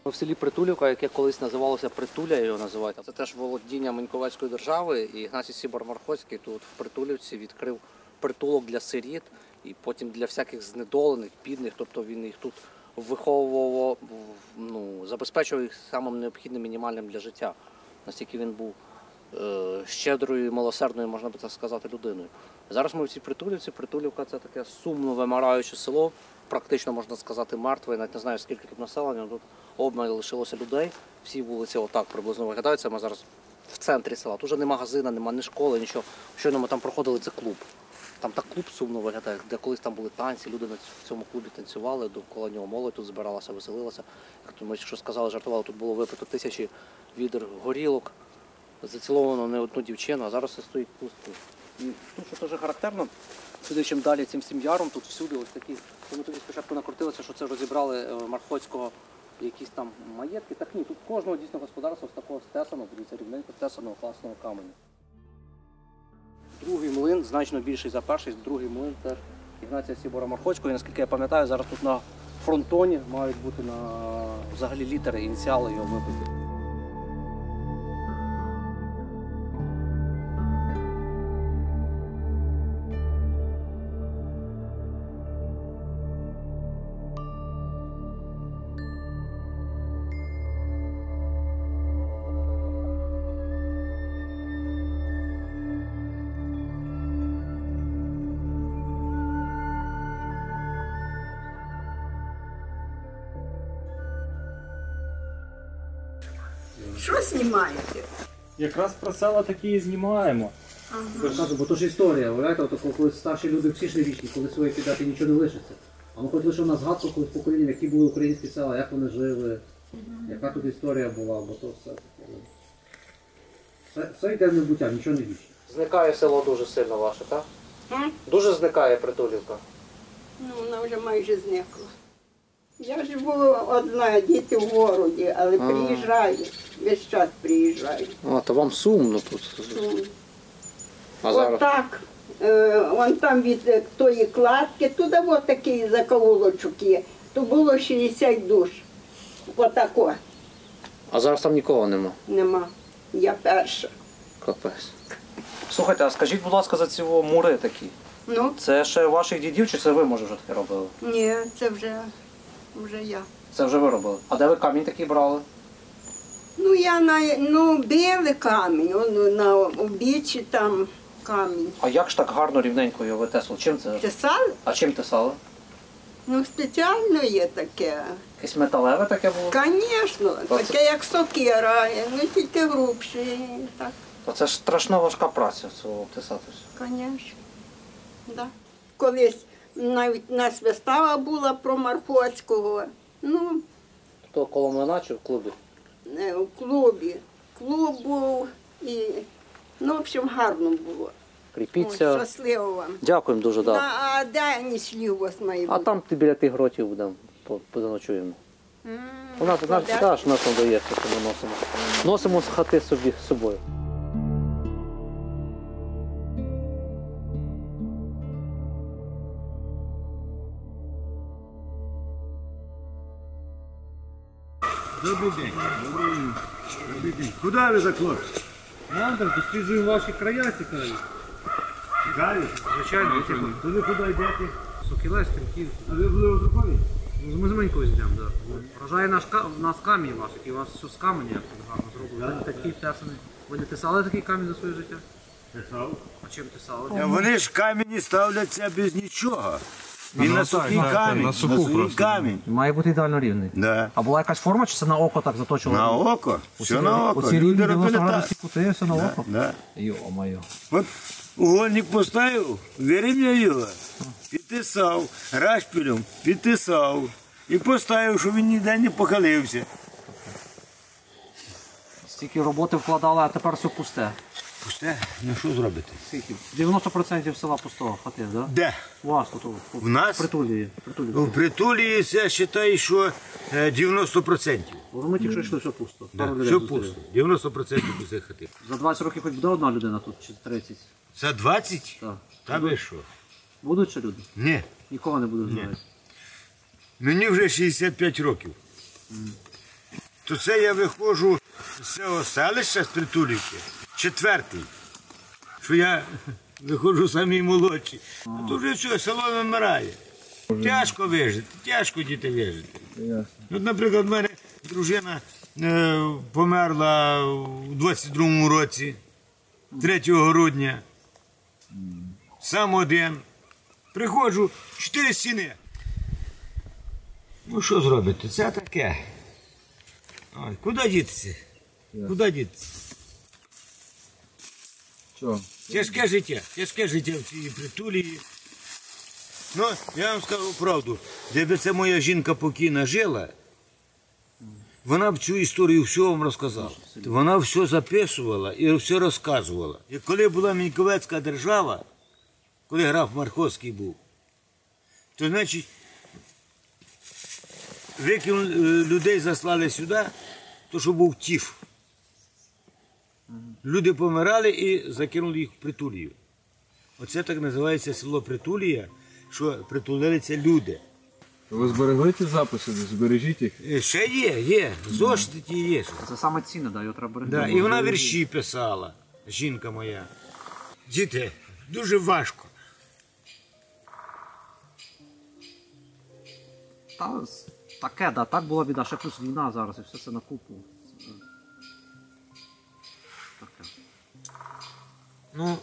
Speaker 1: В селі Притулівка, яке колись називалося Притуля, його називають. Це теж володіння Маньковецької держави. І Ігнатій Сібор-Мархоцький тут в Притулівці відкрив притулок для сиріт і потім для всяких знедолених, бідних. Тобто він їх тут виховував, забезпечував їх самим необхідним, мінімальним для життя. Настільки він був щедрою і милосердною, можна би так сказати, людиною. Зараз ми в цій Притулівці. Притулівка – це таке сумно вимираюче село, практично, можна сказати, мертве. Я навіть не знаю, скільки тут населення, тут обмаль лишилося людей. Всі вулиці отак приблизно виглядають. Це ми зараз в центрі села. Тут вже немає магазину, немає ні школи, нічого. Щойно ми там проходили, це клуб. Там так клуб сумно виглядає, де колись там були танці, люди в цьому клубі танцювали, довкола нього молодь тут збиралася, веселилася. Як ми що сказали, жартували, тут було випито 1000 відер горілок, заціловано не одну дівчину, а зараз все стоїть пусто. І тут, що дуже характерно, сюди чим далі цим всім яром, тут всюди ось такі, ми тоді спочатку накрутилися, що це розібрали Мархоцького якісь там маєтки. Так ні, тут кожного дійсно господарства з такого стесаного, дивіться, рівненько стесаного класного каменю. Другий млин, значно більший за перший, другий млин теж Ігнатія Сібора-Мархоцького. І, наскільки я пам'ятаю, зараз тут на фронтоні мають бути взагалі літери, ініціали його вибиті.
Speaker 13: Що знімаєте?
Speaker 12: Якраз про села такі і знімаємо.
Speaker 1: Ага. Бо то ж історія, уявляєте, коли старші люди всі ж не вічні, коли своє піддати нічого не лишиться. А ми хоч лише на згадку колись покоління, які були українські села, як вони жили, яка тут історія була, бо то все таке. Все йде в небуття, нічого не вічне. Зникає село дуже сильно ваше, так? Дуже зникає Притулівка.
Speaker 13: Ну, вона вже майже зникла. Я живу одна, діти в городі, але приїжджають, весь час приїжджають.
Speaker 1: А, то вам сумно тут.
Speaker 13: Сумно.
Speaker 1: А зараз?
Speaker 13: Отак, вон там від тої кладки, туди от такий закоулочок є, то було 60 душ. Отако.
Speaker 1: А зараз там нікого нема?
Speaker 13: Нема. Я перша.
Speaker 1: Капець. Слухайте, а скажіть, будь ласка, за ці мури такі.
Speaker 13: Ну?
Speaker 1: Це ще ваших дідів, чи це ви, може, вже таке робили?
Speaker 13: Ні, це вже я.
Speaker 1: Це вже ви робили. А де ви камінь такий брали?
Speaker 13: Ну, били камінь, на обічі там камінь.
Speaker 1: А як ж так гарно рівненько його витесали? Чим це?
Speaker 13: Тесали?
Speaker 1: А чим тесали?
Speaker 13: Ну, спеціально є таке.
Speaker 1: Якесь металеве таке було?
Speaker 13: Звісно, таке як сокира, ну тільки грубше. Так.
Speaker 1: Це ж страшно важка праця, цього обтесати все.
Speaker 13: Звісно, да. Колись навіть у нас вистава була про Мархоцького. Ну,
Speaker 1: То коло млина чи в клубі?
Speaker 13: В клубі. Клуб був і, ну, в общем, гарно було.
Speaker 1: Кріпіться.
Speaker 13: Ой, щасливо вам.
Speaker 1: Дякуємо дуже, так.
Speaker 13: Да, а де ні слів у вас має бути?
Speaker 1: А там біля тих гротів будемо, позаночуємо. У нас теж нас надається, що ми носимо. Носимо з хати собі з собою.
Speaker 14: Добрий день. Добрий день. Куди ви за хлопці? Нам там досліджуємо ваші края цікаві. Цікаві? Звичайно. То ви куди йдете? Сокілець, Триків. А ви були у Жукові? Ми з Манькою йдемо, так. Вражає нас камінь ваш, який у вас все з каменя тут гарно зроблено. Такий тесаний. Ви не тесали такий камінь за своє життя? Тесав. А чим тесали?
Speaker 15: Вони ж камені ставляться без нічого. Він на сухий камінь, на сухий камінь.
Speaker 1: Має бути ідеально рівний.
Speaker 15: Да.
Speaker 1: А була якась форма, чи це на око так заточували?
Speaker 15: На око, все на око.
Speaker 1: Оці рівні 90 градусів кути, все на око?
Speaker 15: Да.
Speaker 1: Йо-моє.
Speaker 15: От угольник поставив, вирівняв його, підтисав, рашпілем підтисав і поставив, щоб він ніде не похилився.
Speaker 1: Стільки роботи вкладали, а тепер все пусте.
Speaker 15: Пусте? Ну що зробити?
Speaker 1: 90% села пустого хати, так? Да?
Speaker 15: Де?
Speaker 1: У вас тут,
Speaker 15: в нас?
Speaker 1: В Притулі.
Speaker 15: В Притулі це вважаю, що 90%.
Speaker 1: Ми тільки що йшли, все пусто.
Speaker 15: Да, все пусто. 90% пустих хати.
Speaker 1: За 20 років хоч буде одна людина тут, чи 30?
Speaker 15: За 20?
Speaker 1: Так.
Speaker 15: Та ви що?
Speaker 1: Будуть ще люди?
Speaker 15: Ні.
Speaker 1: Нікого не буде знати?
Speaker 15: Мені вже 65 років. то це я виходжу з цього селища, з Притулівки, 4-й, що я виходжу самий молодший. А то вже все, село вимирає. Тяжко вижити, тяжко діти вижити. От, наприклад, в мене дружина померла у 22-му році, 3 грудня. Сам один. Приходжу, 4 стіни. Ну що зробити? Це таке. Ой, куди дітися? Куди дітися?
Speaker 10: Що?
Speaker 15: Тяжке життя в цій Притулії. Ну, я вам скажу правду, де б це моя жінка покійна жила, вона б цю історію все вам розказала. Вона все записувала і все розказувала. І коли була Міньковецька держава, коли граф Марховський був, то, значить, людей заслали сюди, то що був тиф. Люди помирали і закинули їх в Притулію. Оце так називається село Притулія, що притулилися люди.
Speaker 8: Ви зберегли ті записи, збережіть їх?
Speaker 15: Ще є, зошити ті є.
Speaker 1: Це саме цінне, да, його треба берегти.
Speaker 15: Да, і вона вірші писала, жінка моя. Діти, дуже важко.
Speaker 1: Таке, да, так була біда, ще плюс війна зараз, і все це на купу. Таке.
Speaker 15: Ну,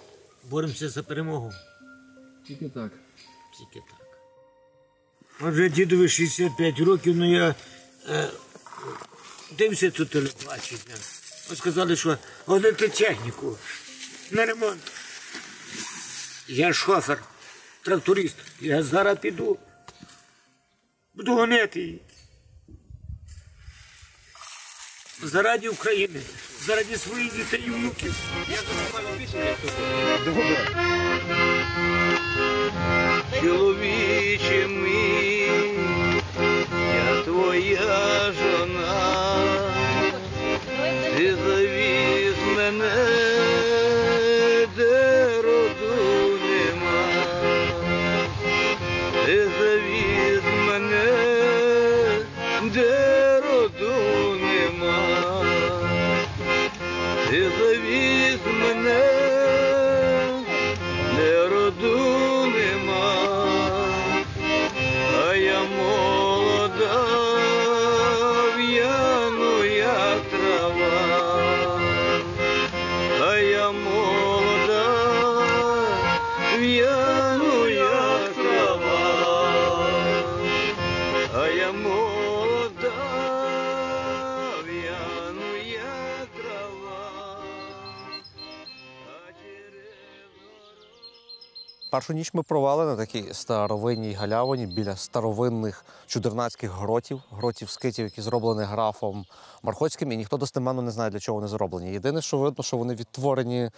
Speaker 15: боремося за перемогу.
Speaker 8: Тільки так.
Speaker 15: Тільки так. Отже, дідові 65 років, ну я дивився тут телебачення. Ось сказали, що годити техніку на ремонт. Я шофер, тракторист, я зараз піду. Буду гонити її. Заради України, заради своїх дітей і внуків. Я тут маю пісню, як тут. Добре.
Speaker 16: Чоловіче мій, я твоя жона, ти завіз мене, де роду нема, ти завіз мене, де роду нема, ти завіз мене, де роду нема, а я молода, в'яну, як трава, а я молода, в'яну, як трава, а я молода, в'яну, як трава.
Speaker 1: Першу ніч ми провели на такій старовинній галявині біля старовинних чудернацьких гротів скитів, які зроблені графом Марховським, і ніхто достеменно не знає, для чого вони зроблені. Єдине, що видно, що вони відтворені,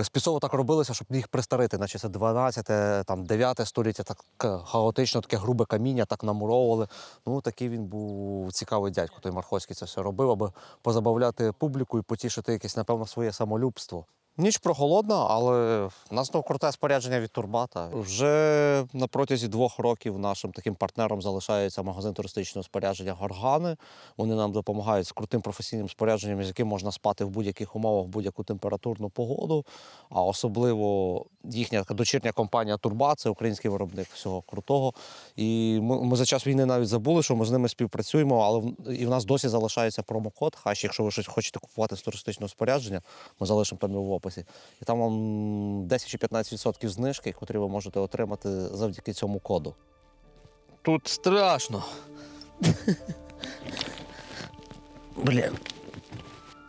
Speaker 1: спецово так робилося, щоб їх пристарити, наче це 12-те, там, 9-те століття, так хаотично, таке грубе каміння, так намуровували. Ну, такий він був цікавий дядько, той Марховський це все робив, аби позабавляти публіку і потішити якесь, напевно, своє самолюбство. Ніч прохолодна, але в нас знову круте спорядження від Турбата. Вже на протязі 2 років нашим таким партнером залишається магазин туристичного спорядження «Горгани». Вони нам допомагають з крутим професійним спорядженням, з яким можна спати в будь-яких умовах, в будь-яку температурну погоду. А особливо їхня така дочірня компанія «Турбат» – це український виробник всього крутого. І ми за час війни навіть забули, що ми з ними співпрацюємо, але і в нас досі залишається промокод «Хащ». Якщо ви щось хочете купувати з туристичного спорядження, ми залишимо там в описі. І там вам 10 чи 15% знижки, які ви можете отримати завдяки цьому коду. Тут страшно. Блін.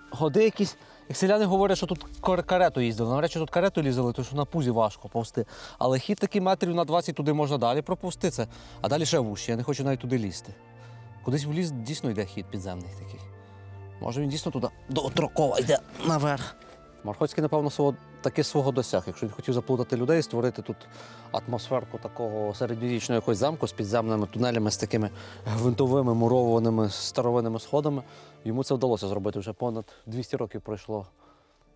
Speaker 1: Ходи якісь. Як селяни говорять, що тут карету їздили. Навряд чи тут карету лізали, тому що на пузі важко повзти. Але хід такий метрів на 20 туди можна далі проповзти це, а далі ще вужче. Я не хочу навіть туди лізти. Кудись в ліс дійсно йде хід підземний такий. Може він дійсно туди до Отрокова йде наверх. Марховський, напевно, таки свого досяг. Якщо він хотів заплутати людей, створити тут атмосферку такого середньовічного якогось замку з підземними тунелями, з такими гвинтовими, мурованими старовинними сходами, йому це вдалося зробити. Вже понад 200 років пройшло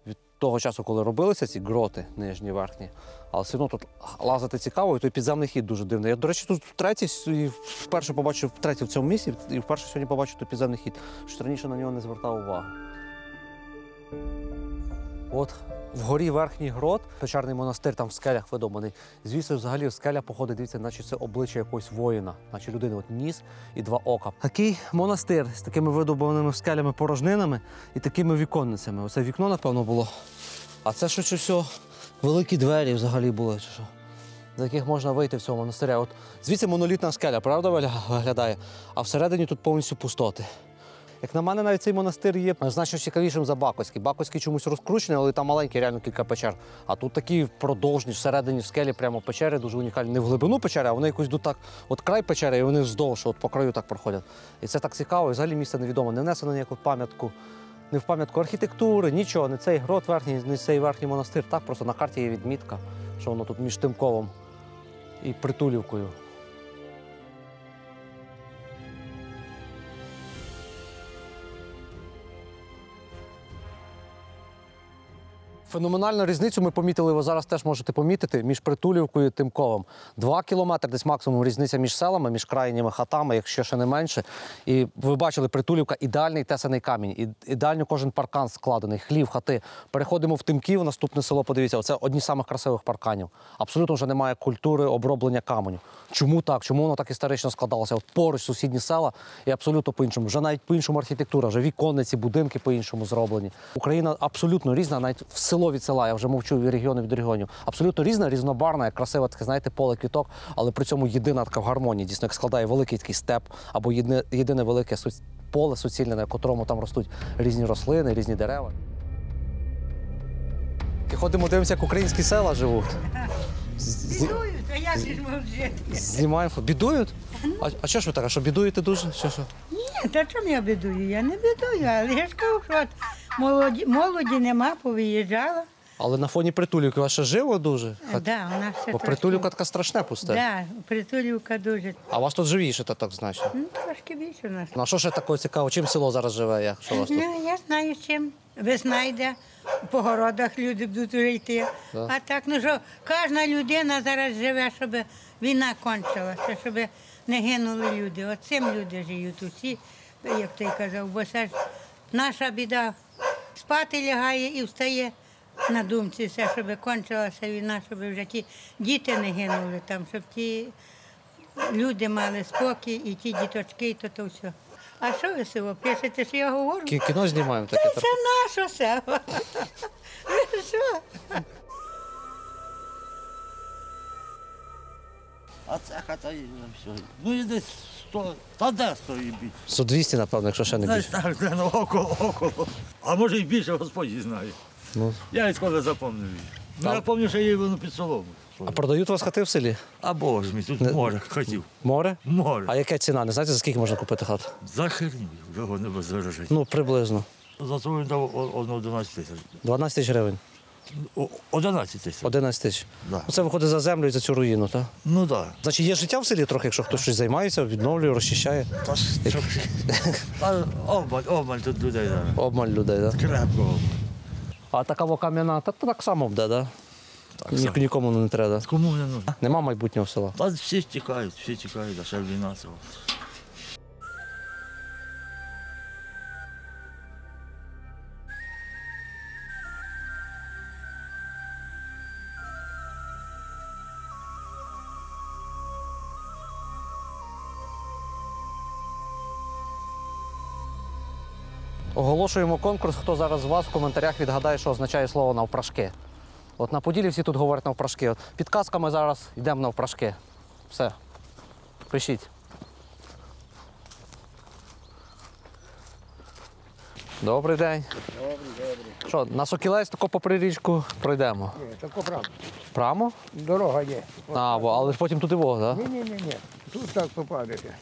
Speaker 1: від того часу, коли робилися ці гроти нижні, верхні. Але все одно тут лазити цікаво, і той підземний хід дуже дивний. Я, до речі, тут втретє, і вперше побачив в цьому місці, і вперше сьогодні побачив той підземний хід. Що раніше на нього не звертав увагу. От вгорі верхній грот, печерний монастир, там в скелях видобаний. Звідси взагалі скеля походить, дивіться, наче це обличчя якогось воїна, наче людини, от ніс і два ока. Такий монастир з такими видобаними в скелями порожнинами і такими віконницями. Оце вікно, напевно, було. А це що все, великі двері взагалі були, чи що, за яких можна вийти в цьому монастиря. От звідси монолітна скеля, правда, виглядає? А всередині тут повністю пустоти. Як на мене, навіть цей монастир є значно цікавішим за Бакоський. Бакоський чомусь розкручений, але там маленький, реально кілька печер. А тут такі продовжні, всередині в скелі прямо печери, дуже унікальні. Не в глибину печери, а вони якось йдуть так, от край печери, і вони вздовж, от по краю так проходять. І це так цікаво, і взагалі місце невідоме. Не внесено ніяку пам'ятку, не в пам'ятку архітектури, нічого, не цей грот верхній, не цей верхній монастир. Так, просто на карті є відмітка, що воно тут між Тимковом і Притулівкою. Феноменальну різницю ми помітили, ви зараз теж можете помітити, між Притулівкою і Тимковом. 2 кілометри десь максимум різниця між селами, між крайніми хатами, якщо ще не менше. І ви бачили, Притулівка – ідеальний тесаний камінь, ідеально кожен паркан складений, хлів, хати. Переходимо в Тимків, наступне село, подивіться, оце одні з самих красивих парканів. Абсолютно вже немає культури оброблення каменю. Чому так? Чому воно так історично складалося? От поруч сусідні села і абсолютно по-іншому. Вже навіть по-іншому архітектура, вже віконниці, будинки по-іншому зроблені. Україна абсолютно різна, навіть в село від села, я вже мовчу від регіону від регіонів. Абсолютно різна, різнобарна, як красива, таке, знаєте, поле квіток, але при цьому єдина така в гармонії, дійсно, як складає великий такий степ або єдине велике поле суцільне, на якому там ростуть різні рослини, різні дерева. І ходимо, дивимося, як українські села живуть.
Speaker 13: Бідують, а як ж можуть жити?
Speaker 1: Знімаємо. Бідують? А що ж ви так? А що бідуєте дуже? Що?
Speaker 13: Ні, та чому я бідую? Я не бідую, але я ж кажу, що от молоді нема, повиїжджала.
Speaker 1: Але на фоні Притулівки у вас ще живо дуже?
Speaker 13: Да, у нас все
Speaker 1: бо Притулівка така страшне пусте.
Speaker 13: Так, Притулівка дуже.
Speaker 1: А у вас тут живіше, так значно?
Speaker 13: Ну, трошки більше у нас.
Speaker 1: Ну, а що ще такого цікавого? Чим село зараз живе? Що у вас тут?
Speaker 13: Ну, я знаю, чим. Весна йде, по городах люди будуть вже йти.
Speaker 1: Да.
Speaker 13: А так, ну що, кожна людина зараз живе, щоб війна кончилася, щоб не гинули люди. От цим люди живуть усі, як ти казав, бо це ж наша біда. Спати лягає і встає на думці, все, щоб кончилася війна, щоб вже ті діти не гинули там, щоб ті люди мали спокій, і ті діточки, і то все. А що ви село пишете, що я говорю?
Speaker 1: Кіно знімаємо таке.
Speaker 13: Це наше село. Ви що?
Speaker 17: А це хата і все. Ну і десь 100, та де 100 і більше.
Speaker 1: 100-200, напевно, якщо ще не більше.
Speaker 17: Знаєш, так, ну, около. А може і більше, Господь знає.
Speaker 1: Ну.
Speaker 17: Я відколи запам'ятаю її. Ну, я пам'ятаю, що я її воно під солому.
Speaker 1: А продають у вас хати в селі?
Speaker 17: А Боже мій, тут море хотів.
Speaker 1: Море?
Speaker 17: Море.
Speaker 1: А яка ціна? Не знаєте, за скільки можна купити хату?
Speaker 17: За херню, його не бездорожить.
Speaker 1: Ну, приблизно.
Speaker 17: За це він дав 11 тисяч.
Speaker 1: 12 тисяч гривень?
Speaker 17: 11 тисяч.
Speaker 1: 11 тисяч.
Speaker 17: Да.
Speaker 1: Це виходить за землю і за цю руїну, так?
Speaker 17: Ну так. Да.
Speaker 1: Значить, є життя в селі трохи, якщо хтось щось займається, відновлює, розчищає?
Speaker 17: Та обмаль тут людей зараз.
Speaker 1: Обмаль людей, так?
Speaker 17: Крепко обмаль.
Speaker 1: А така кам'яна, та так само буде, так?
Speaker 17: Так?
Speaker 1: Нікому не треба, так?
Speaker 17: Кому не нужно?
Speaker 1: Нема майбутнього села?
Speaker 17: Та всі тікають, а ще війна цього.
Speaker 1: Оголошуємо конкурс, хто зараз з вас в коментарях відгадає, що означає слово «навпрашки». От на Поділі всі тут говорять «навпрашки». От підказками зараз йдемо навпрашки. Все. Пишіть. Добрий день.
Speaker 18: Добрий.
Speaker 1: Що, на Сокілець тако попри річку пройдемо?
Speaker 18: Ні, тако прамо.
Speaker 1: Прамо?
Speaker 18: Дорога є.
Speaker 1: Але ж потім туди Бог, так?
Speaker 18: Ні. Тут так попадете.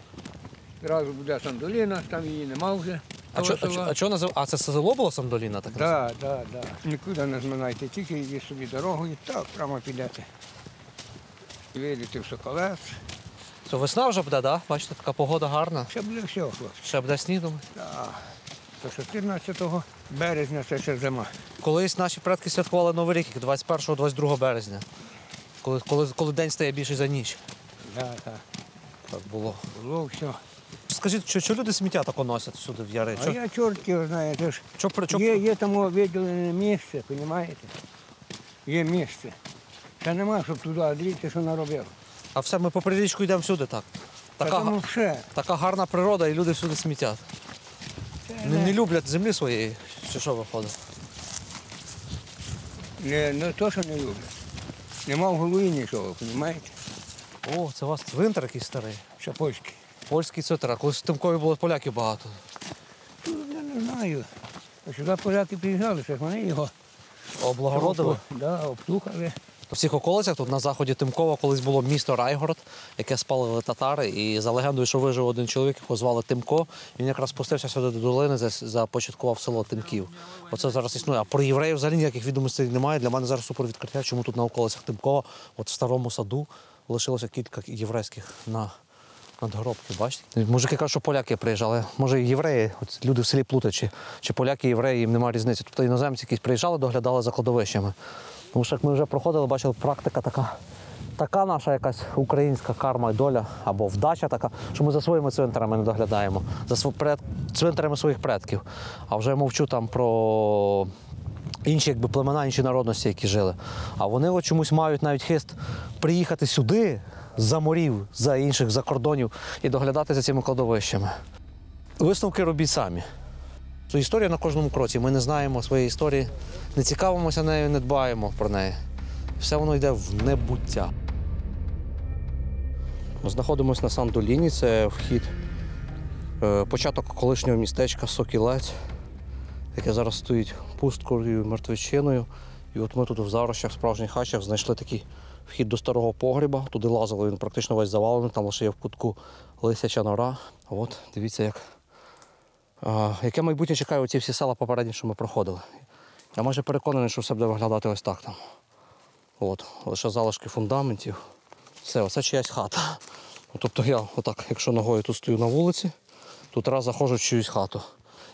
Speaker 18: Зразу буде Сандоліна, там її нема вже.
Speaker 1: А чого називається? А це село було Сандоліна?
Speaker 18: Так. Нікуди не зминайте, тільки йдіть собі дорогою, так прямо підете. Вийдете в Соколець.
Speaker 1: Це весна вже буде, так? Бачите, така погода гарна.
Speaker 18: Ще буде все, хлопці.
Speaker 1: Ще буде сніг, думаю?
Speaker 18: Так. То 14 березня це ще зима.
Speaker 1: Колись наші предки святкували Новий рік, 21-22 березня. Коли день стає більший за ніч.
Speaker 18: Так, так.
Speaker 1: Так було.
Speaker 18: Було все.
Speaker 1: Скажіть, що люди сміття тако носять сюди в яри?
Speaker 18: А я чорт його знаю. Це ж
Speaker 1: Чо-
Speaker 18: є тому виділене місце, розумієте? Є місце. Та нема, щоб туди дивіться, що наробив.
Speaker 1: А все, ми попри річку йдемо всюди так.
Speaker 18: Тому все.
Speaker 1: Така гарна природа і люди всюди смітять. Не люблять землі своєї, чи що виходить?
Speaker 18: Не то, що не люблять. Нема в голові нічого, розумієте?
Speaker 1: О, це у вас цвинтар якийсь старий.
Speaker 18: Що польський.
Speaker 1: Польський цвинтар. А колись в Тимкові було поляків багато.
Speaker 18: Я не знаю. Сюди поляки приїжджали, це ж вони його
Speaker 1: Облагородили?
Speaker 18: Так, обслухали.
Speaker 1: У всіх околицях тут на заході Тимкова колись було місто Райгород, яке спалили татари. І за легендою, що вижив один чоловік, якого звали Тимко, він якраз спустився сюди до долини, започаткував село Тимків. Оце зараз існує. А про євреїв взагалі ніяких відомостей немає. Для мене зараз супер відкриття, чому тут на околицях Тимкова, от в старому саду, лишилося кілька єврейських надгробків. Бачите? Мужики кажуть, що поляки приїжджали. Може і євреї, от люди в селі плутать, чи поляки, євреї, їм немає різниці. Тобто іноземці якісь приїжджали, доглядали за кладовищами. Тому що, як ми вже проходили, бачили, практика така наша якась українська карма і доля, або вдача така, що ми за своїми цвинтарами не доглядаємо, за цвинтарами своїх предків. А вже я мовчу там про інші племена, інші народності, які жили. А вони от чомусь мають навіть хист приїхати сюди, з-за морів, за інших, за кордонів, і доглядати за цими кладовищами. Висновки робіть самі. Історія на кожному кроці. Ми не знаємо своєї історії, не цікавимося нею, не дбаємо про неї. Все воно йде в небуття. Ми знаходимося на Сандоліні, це вхід, початок колишнього містечка Сокілець, яке зараз стоїть пусткою, мертвечиною. І от ми тут в зарощах, справжніх хащах знайшли такий вхід до старого погріба. Туди лазили, він практично весь завалений, там лише є в кутку лисяча нора. От, дивіться, яке майбутнє чекає оці всі села попередні, що ми проходили. Я майже переконаний, що все буде виглядати ось так там. От, лише залишки фундаментів. Все, оце чиясь хата. Тобто я отак, якщо ногою тут стою на вулиці, тут раз заходжу в чиюсь хату.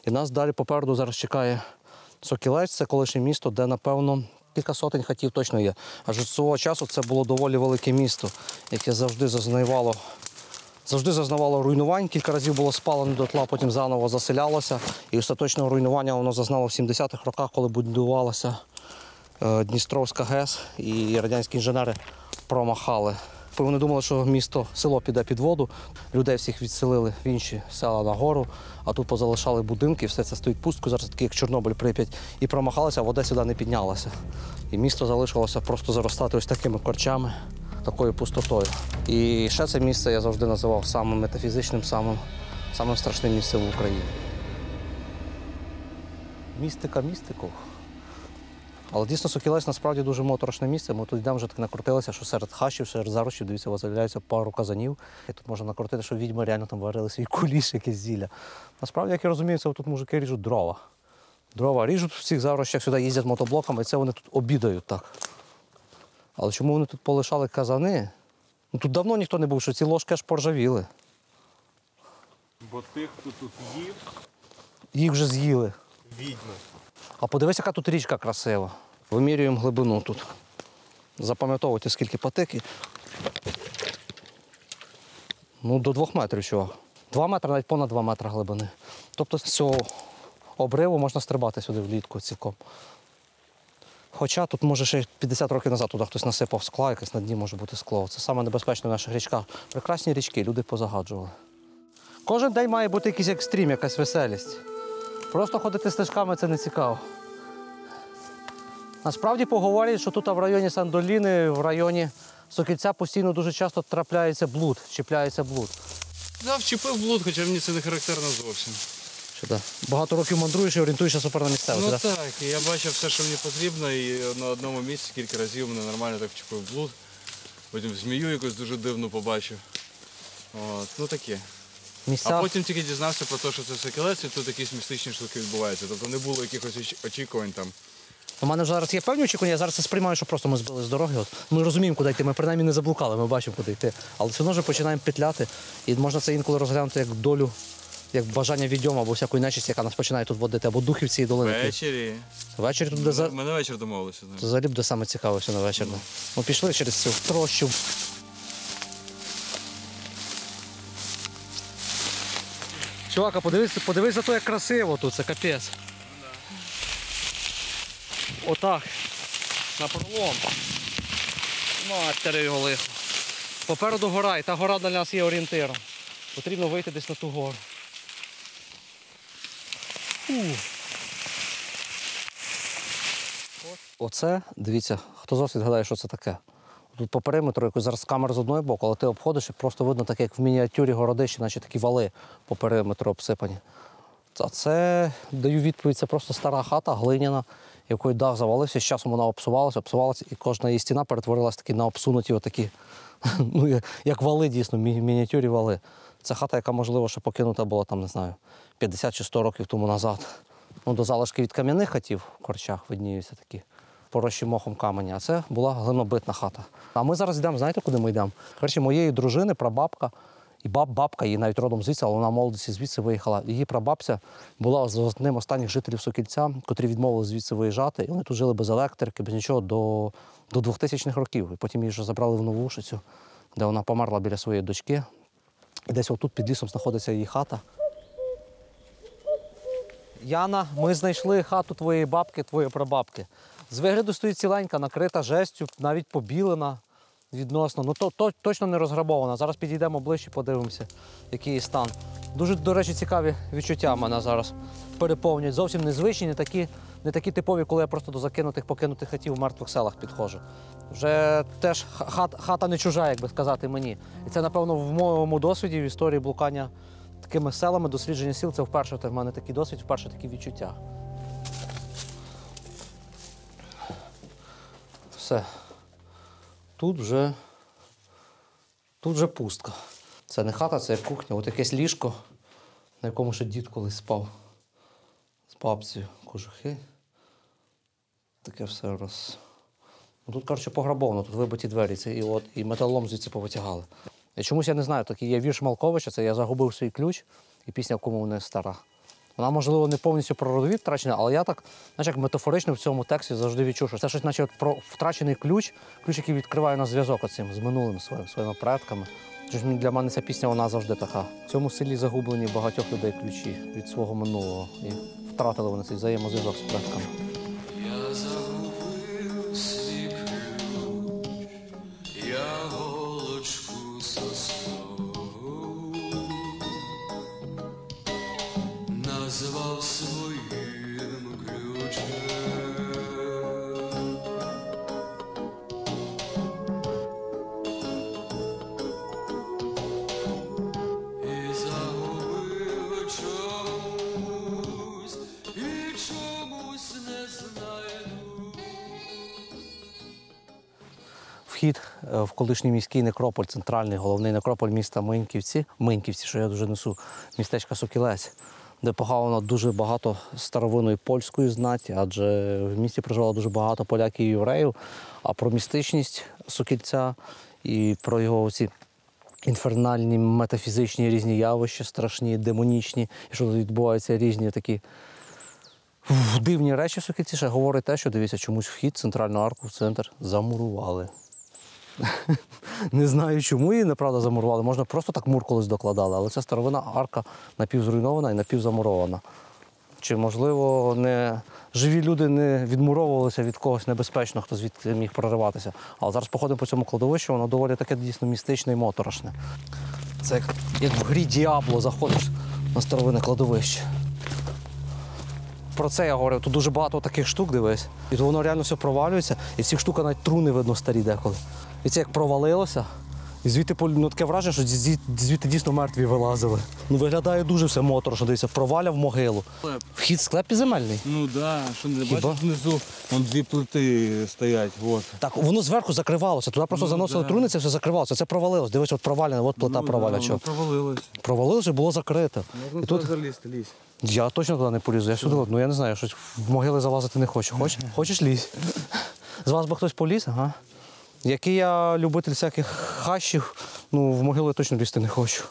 Speaker 1: І нас далі попереду зараз чекає Сокілець, це колишнє місто, де, напевно, кілька сотень хатів точно є. Аж з свого часу це було доволі велике місто, яке завжди зазнавало руйнувань, кілька разів було спалено дотла, потім заново заселялося. І остаточного руйнування воно зазнало в 70-х роках, коли будувалася Дністровська ГЕС, і радянські інженери промахали. Вони думали, що село піде під воду, людей всіх відселили в інші села нагору, а тут позалишали будинки, все це стоїть пусткою, зараз такі, як Чорнобиль, Прип'ять, і промахалися, а вода сюди не піднялася. І місто залишилося просто заростати ось такими корчами, такою пустотою. І ще це місце я завжди називав самим метафізичним, самим страшним місцем в Україні. Містика містику. Але дійсно Сокілець насправді дуже моторошне місце. Ми тут йдемо, вже так накрутилися, що серед хащів, серед зарощів, дивіться, у вас з'являється пару казанів. І тут можна накрутити, що відьми реально там варили свій куліш, якесь зілля. Насправді, як я розумію, це тут мужики ріжуть дрова. Дрова ріжуть в цих зарощах, сюди їздять мотоблоками, і це вони тут обідають так. Але чому вони тут полишали казани? Ну, тут давно ніхто не був, що ці ложки аж поржавіли.
Speaker 12: Бо тих, хто тут їв,
Speaker 1: їх вже з'їли.
Speaker 12: відьми.
Speaker 1: А подивись, яка тут річка красива. Вимірюємо глибину тут. Запам'ятовуйте, скільки патики. Ну, до 2 метрів, чувак. 2 метри, навіть понад 2 метри глибини. Тобто з цього обриву можна стрибати сюди влітку цілком. Хоча тут, може, ще 50 років назад туди хтось насипав скла, якесь на дні може бути скло. Це саме небезпечне в наших річках. Прекрасні річки, люди позагаджували. Кожен день має бути якийсь екстрім, якась веселість. Просто ходити стежками – це не цікаво. Насправді поговорять, що тут в районі Сандоліни, в районі Сокільця постійно дуже часто трапляється блуд, чіпляється блуд.
Speaker 10: Да, вчепив блуд, хоча мені це не характерно зовсім.
Speaker 1: Що так? Багато років мандруєш і орієнтуєшся супер на місцевості,
Speaker 10: Ну
Speaker 1: так?
Speaker 10: так, і я бачив все, що мені потрібно, і на одному місці кілька разів мене нормально так вчепив блуд. Потім змію якусь дуже дивну побачив. От, ну таке. А потім тільки дізнався про те, що це Сокілець, і тут якісь містичні штуки відбуваються. Тобто не було якихось очікувань там.
Speaker 1: У мене зараз є певні очікування, я зараз це сприймаю, що просто ми збили з дороги. Ми розуміємо, куди йти, ми принаймні не заблукали, ми бачимо, куди йти. Але все одно вже починаємо петляти, і можна це інколи розглянути як долю як бажання відьома або всякої нечисті, яка нас починає тут водити, або духів цієї долини.
Speaker 10: Ввечері.
Speaker 1: Ввечері тут буде...
Speaker 10: Ми на вечір домовилися.
Speaker 1: Це взагалі буде саме цікаво все на вечір. Ми пішли через цю трощу. Чувака, подивись за те, як красиво тут, це капець. Отак. На пролом. Матері його лихо. Попереду гора, і та гора для нас є орієнтиром. Потрібно вийти десь на ту гору. Оце, дивіться, хто зовсім згадає, що це таке. Тут по периметру якось зараз камера з одного боку, але ти обходиш і просто видно таке, як в мініатюрі городищі, наче такі вали по периметру обсипані. А це, даю відповідь, це просто стара хата, глиняна, якої дах завалився, з часом вона обсувалася, і кожна її стіна перетворилася такі на обсунуті отакі, ну, як вали дійсно, в мініатюрі вали. Це хата, яка, можливо, ще покинута була, там, не знаю, 50 чи 100 років тому назад. Ну, до залишки від кам'яних хатів в Корчах видніються такі, порощі мохом камені, а це була глинобитна хата. А ми зараз йдемо, знаєте, куди ми йдемо? Коротше, моєї дружини, прабабка, і бабка, її навіть родом звідси, але вона в молодості звідси виїхала. Її прабабця була з одним останніх жителів Сокільця, котрі відмовили звідси виїжджати, і вони тут жили без електрики, без нічого до 2000-х років. І потім її вже забрали в Новушицю, де вона померла біля своєї дочки. І десь отут під лісом знаходиться її хата. Яна, ми знайшли хату твоєї бабки, твоєї прабабки. З вигляду стоїть ціленька, накрита жестю, навіть побілена відносно. Ну, точно не розграбована. Зараз підійдемо ближче, подивимося, який її стан. Дуже, до речі, цікаві відчуття мене зараз переповнюють. Зовсім незвичні, не такі типові, коли я просто до закинутих, покинутих хатів в мертвих селах підходжу. Вже теж хата не чужа, як би сказати, мені. І це, напевно, в моєму досвіді, в історії блукання такими селами, дослідження сіл, це вперше в мене такий досвід, вперше такі відчуття. Все. Тут вже пустка. Це не хата, це кухня. От якесь ліжко, на якому ще дід колись спав. З бабцею, кожухи. Таке все роз... Ну, тут, коротше, пограбовано, тут вибиті двері, і металолом звідси повитягали. І чомусь я не знаю, такий є вірш Малковича, це «Я загубив свій ключ» і пісня «В кому не стара». Вона, можливо, не повністю про родовід втрачена, але я так, наче як метафорично в цьому тексті завжди відчув, що це щось наче про втрачений ключ, який відкриває на зв'язок оцим, з минулим своїми предками. Для мене ця пісня, вона завжди така. В цьому селі загублені багатьох людей ключі від свого минулого. І втратили вони цей взаємозв'язок з предками.
Speaker 16: Я загубив свій ключ, я голочку сосну назвав своїм ключем. І загубив чомусь, і чомусь не знайду.
Speaker 1: Вхід в колишній міський некрополь, центральний, головний некрополь міста Миньківці, що я дуже несу, містечка Сокілець, де поховано дуже багато старовинної польської знаті, адже в місті проживало дуже багато поляків і євреїв. А про містичність Сокільця і про його ці інфернальні, метафізичні різні явища, страшні, демонічні, і що тут відбуваються різні такі дивні речі в Сокільці, ще говорить те, що, дивіться, чомусь вхід, центральну арку в центр замурували. Не знаю, чому її, неправда, замурували. Можна просто так мур колись докладали, але це старовина арка напівзруйнована і напівзамурована. Чи, можливо, живі люди не відмуровувалися від когось небезпечного, хто звідти міг прориватися. Але зараз походимо по цьому кладовищу, воно доволі таке дійсно містичне і моторошне. Це як в грі Діабло заходиш на старовинне кладовище. Про це я говорив, тут дуже багато таких штук, дивись. І воно реально все провалюється, і в цих штуках навіть труни видно старі деколи. І це як провалилося, і звідти таке враження, що звідти дійсно мертві вилазили. Ну, виглядає дуже все моторошно, дивіться, проваляв могилу. Вхід в склеп підземельний?
Speaker 10: Ну так, да. Що не бачиш, внизу вон дві плити стоять. Вот.
Speaker 1: Так, воно зверху закривалося, туди просто заносили труни, це все закривалося. Це провалилось, дивись, от провалене, от плита проваляча.
Speaker 10: Провалилось.
Speaker 1: Провалилося і було закрите.
Speaker 10: Можна туди залізти, лізь.
Speaker 1: Я точно туди не полізу, я сюди, ну я не знаю, щось в могили залазити не хочу. Хочеш лізь? З вас би хтось поліз? Ага. Який я любитель всяких хащів, ну в могилу я точно лізти не хочу.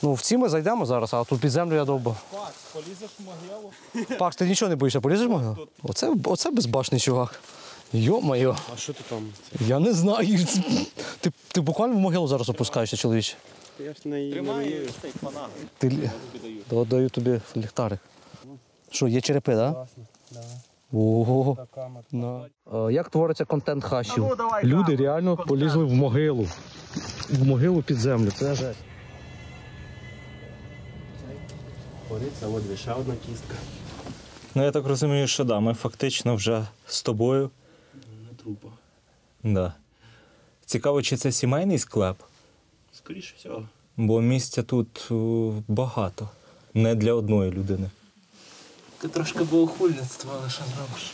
Speaker 1: Ну, в ці ми зайдемо зараз, а тут під землю я довбав.
Speaker 8: Пакс, полізеш в могилу?
Speaker 1: Пакс, ти нічого не боїшся, полізеш в могилу? Оце безбашний чувак. Йо-моє.
Speaker 8: А що ти там?
Speaker 1: Я не знаю. Ти буквально в могилу зараз опускаєшся, чоловіче.
Speaker 8: Я ж не тримаю цей фонарик.
Speaker 1: Даю тобі ліхтарик. Що, є черепи, так?
Speaker 8: Да?
Speaker 1: Ого. Як твориться контент хащів? Люди реально полізли в могилу. В могилу під землю. Це жесть.
Speaker 8: Пориться, от ще одна кістка.
Speaker 12: Ну я так розумію, що да, ми фактично вже з тобою.
Speaker 8: На трупах.
Speaker 12: Да. Цікаво, чи це сімейний склеп?
Speaker 8: Скоріше всього.
Speaker 12: Бо місця тут багато. Не для одної людини.
Speaker 8: Ти трошки богохульництво, але що зробиш?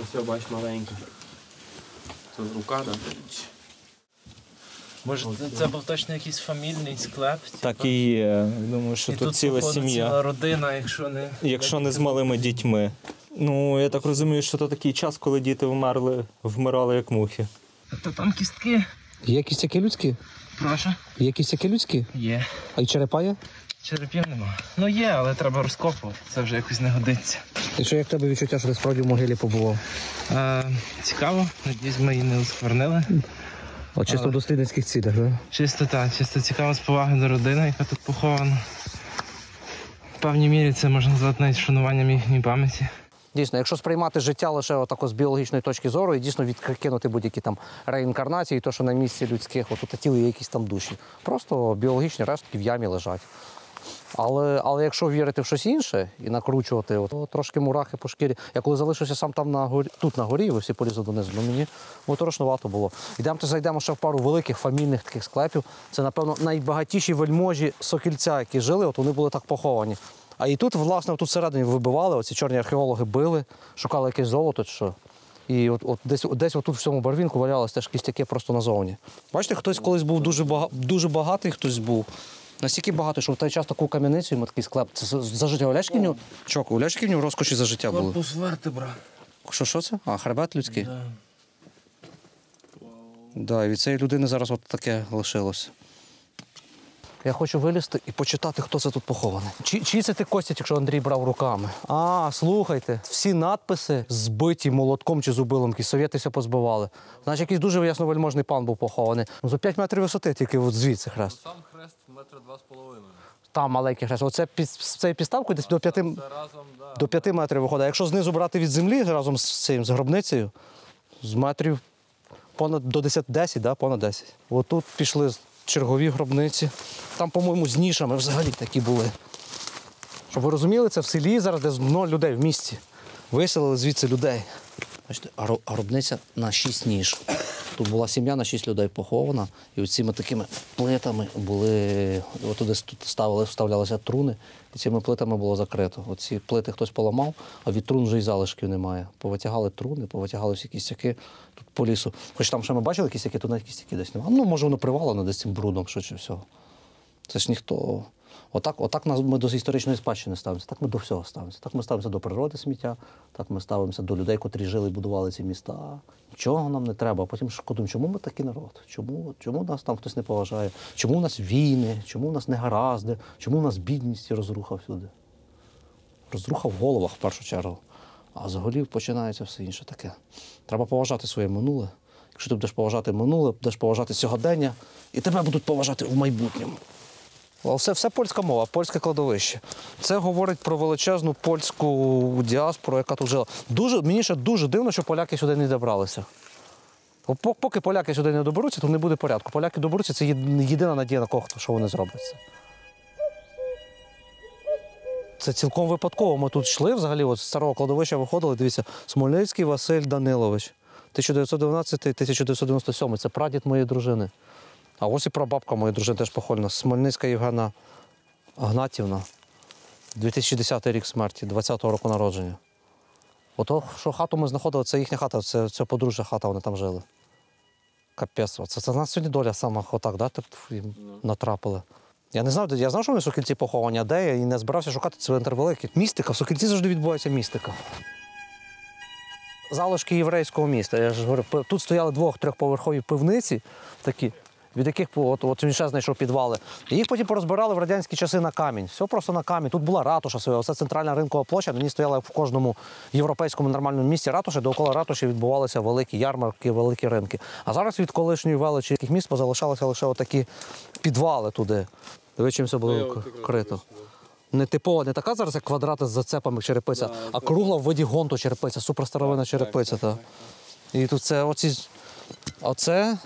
Speaker 8: Ось, бач, маленька. Це рука, так? Може, це був точно якийсь фамільний склеп?
Speaker 12: Так і є. Думаю, що тут ціла сім'я.
Speaker 8: Ціла родина, якщо не
Speaker 12: з малими дітьми. Ну, я так розумію, що це такий час, коли діти вмирали як мухи.
Speaker 8: То там кістки.
Speaker 1: Є кістяки людські?
Speaker 8: Прошу?
Speaker 1: Є кістяки людські?
Speaker 8: Є.
Speaker 1: А й черепа є?
Speaker 8: Черепів нема. Ну є, але треба розкопувати. Це вже якось не годиться.
Speaker 1: І що, як тебе відчуття, що ти справді в могилі побував?
Speaker 8: Цікаво. Надіюсь, ми її не осквернили.
Speaker 1: От чисто в дослідницьких цілях, так?
Speaker 8: Чисто так. Чисто цікаво з поваги до родини, яка тут похована. В певній мірі це можна назвати навіть вшануванням їхньої пам'яті.
Speaker 1: Дійсно, якщо сприймати життя лише отако з біологічної точки зору і дійсно відкинути будь-які там реінкарнації, то що на місці людських, отут тіли є якісь там душі. Просто біологічні рештки в ямі лежать. Але якщо вірити в щось інше і накручувати, то трошки мурахи по шкірі. Я коли залишився сам там на горі, тут на горі, ви всі полізли донизу, мені моторошнувато було. Йдемо, зайдемо ще в пару великих фамільних таких склепів. Це, напевно, найбагатіші вельможі Сокільця, які жили, от вони були так поховані. А і тут, власне, тут всередині вибивали, оці чорні археологи били, шукали якесь золото чи що. І от десь отут в цьому барвінку валялися теж кістяки просто назовні. Бачите, хтось колись був дуже багатий, хтось був. Настільки багато, що в той час таку кам'яницю йому такий склеп. Це за життя у Ляшківню? Чок, у Ляшківню в розкоші за життя були.
Speaker 8: Корпус вертебра.
Speaker 1: Що це? А, хребет людський? Так. Да, і від цієї людини зараз от таке лишилося. Я хочу вилізти і почитати, хто це тут похований. Чиї це ти кості, якщо Андрій брав руками? А, слухайте, всі надписи збиті молотком чи зубилом, совєти все позбивали. Значить, якийсь дуже ясновельможний пан був похований. За 5 метрів висоти тільки от звідси хрест.
Speaker 8: Сам хрест 2,5 метри.
Speaker 1: Там маленький хрест. Оце з цією підставкою десь до 5 метрів виходить. А якщо знизу брати від землі разом з гробницею, з метрів понад до 10, да? Понад 10. Отут пішли чергові гробниці. Там, по-моєму, з нішами взагалі такі були. Щоб ви розуміли, це в селі зараз, де 0 людей в місті. Виселили звідси людей. Бачите, а гробниця на 6 ніж. Тут була сім'я на 6 людей похована. І оціми такими плитами були, отуди вставлялися труни, і цими плитами було закрито. Оці плити хтось поламав, а від трун вже й залишків немає. Повитягали труни, повитягали всі кістяки тут по лісу. Хоч там ще ми бачили кістяки, тут навіть кістяки десь немає. Ну, може, воно привалено десь цим брудом, що чи всього. Це ж ніхто. Отак ми до історичної спадщини ставимося, так ми до всього ставимося. Так ми ставимося до природи сміття, так ми ставимося до людей, котрі жили і будували ці міста. Нічого нам не треба. А потім шкодуємо, чому ми такий народ? Чому нас там хтось не поважає? Чому у нас війни? Чому у нас негаразди? Чому у нас бідність і розруха всюди? Розруха в головах в першу чергу. А з голів починається все інше таке. Треба поважати своє минуле. Якщо ти будеш поважати минуле, будеш поважати сьогодення, і тебе будуть поважати в майбутньому. Все польська мова, польське кладовище. Це говорить про величезну польську діаспору, яка тут жила. Мені ще дуже дивно, що поляки сюди не добралися. Поки поляки сюди не доберуться, то не буде порядку. Поляки доберуться, це єдина надія на кого, що вони зроблять. Це цілком випадково. Ми тут йшли, взагалі, от з старого кладовища виходили, дивіться, Смольницький Василь Данилович, 1912-1997, це прадід моєї дружини. А ось і прабабка моєї дружини теж похована. Смольницька Євгена Гнатівна, 2010 рік смерті, 20-го року народження. Ото, що хату ми знаходили, це їхня хата, це подружжя хата, вони там жили. Капець. Це в нас сьогодні доля сама отак, да, їм натрапили. Я не знав, я знав, що вони в Сокільці поховані, а де я і не збирався шукати цвинтар великий. Містика, в Сокільці завжди відбувається містика. Залишки єврейського міста. Я ж говорю, тут стояли 2-3-поверхові пивниці такі. від яких от він ще знайшов підвали. І їх потім порозбирали в радянські часи на камінь. Все просто на камінь. Тут була ратуша своя, оце центральна ринкова площа, на ній стояла в кожному європейському нормальному місті ратуші, довкола ратуші відбувалися великі ярмарки, великі ринки. А зараз від колишньої величі яких міст позалишалися лише отакі підвали туди. Диви, чим все було вкрито. Не типова, не така зараз, як квадрати з зацепами черепиця, а кругла в виді гонту черепиця, суперстаровинна черепиця. Та. І тут це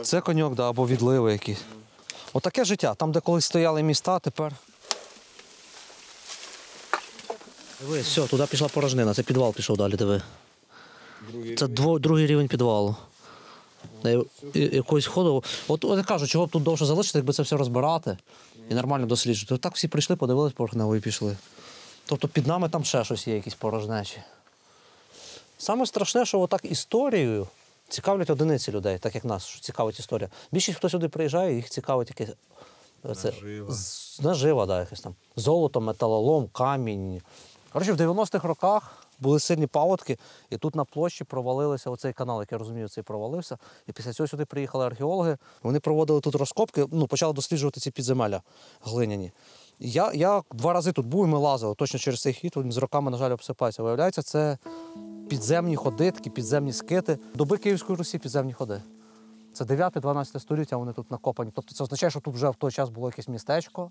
Speaker 1: це коньок, да, або відливи якісь. Отаке життя. Там, де колись стояли міста, тепер. Диви, все, туди пішла порожнина, це підвал пішов далі, диви. Це другий рівень підвалу. Якогось ходу. От я кажу, чого б тут довше залишити, якби це все розбирати і нормально досліджувати. Так всі прийшли, подивились поверхнево і пішли. Тобто під нами там ще щось є, якісь порожнечі. Саме страшне, що отак історією цікавлять одиниці людей, так як нас, що цікавить історія. Більшість, хто сюди приїжджає, їх цікавить якесь нажива, да, якесь там. Золото, металолом, камінь. Коротше, в 90-х роках були сильні паводки, і тут на площі провалився оцей канал, як я розумію, цей провалився. І після цього сюди приїхали археологи. Вони проводили тут розкопки, почали досліджувати ці підземелля глиняні. Я 2 рази тут був і ми лазили, точно через цей хід, він з роками, на жаль, обсипається. Виявляється, це підземні ходи, такі підземні скити. Доби Київської Русі підземні ходи. Це 9-12 століття, вони тут накопані. Тобто це означає, що тут вже в той час було якесь містечко.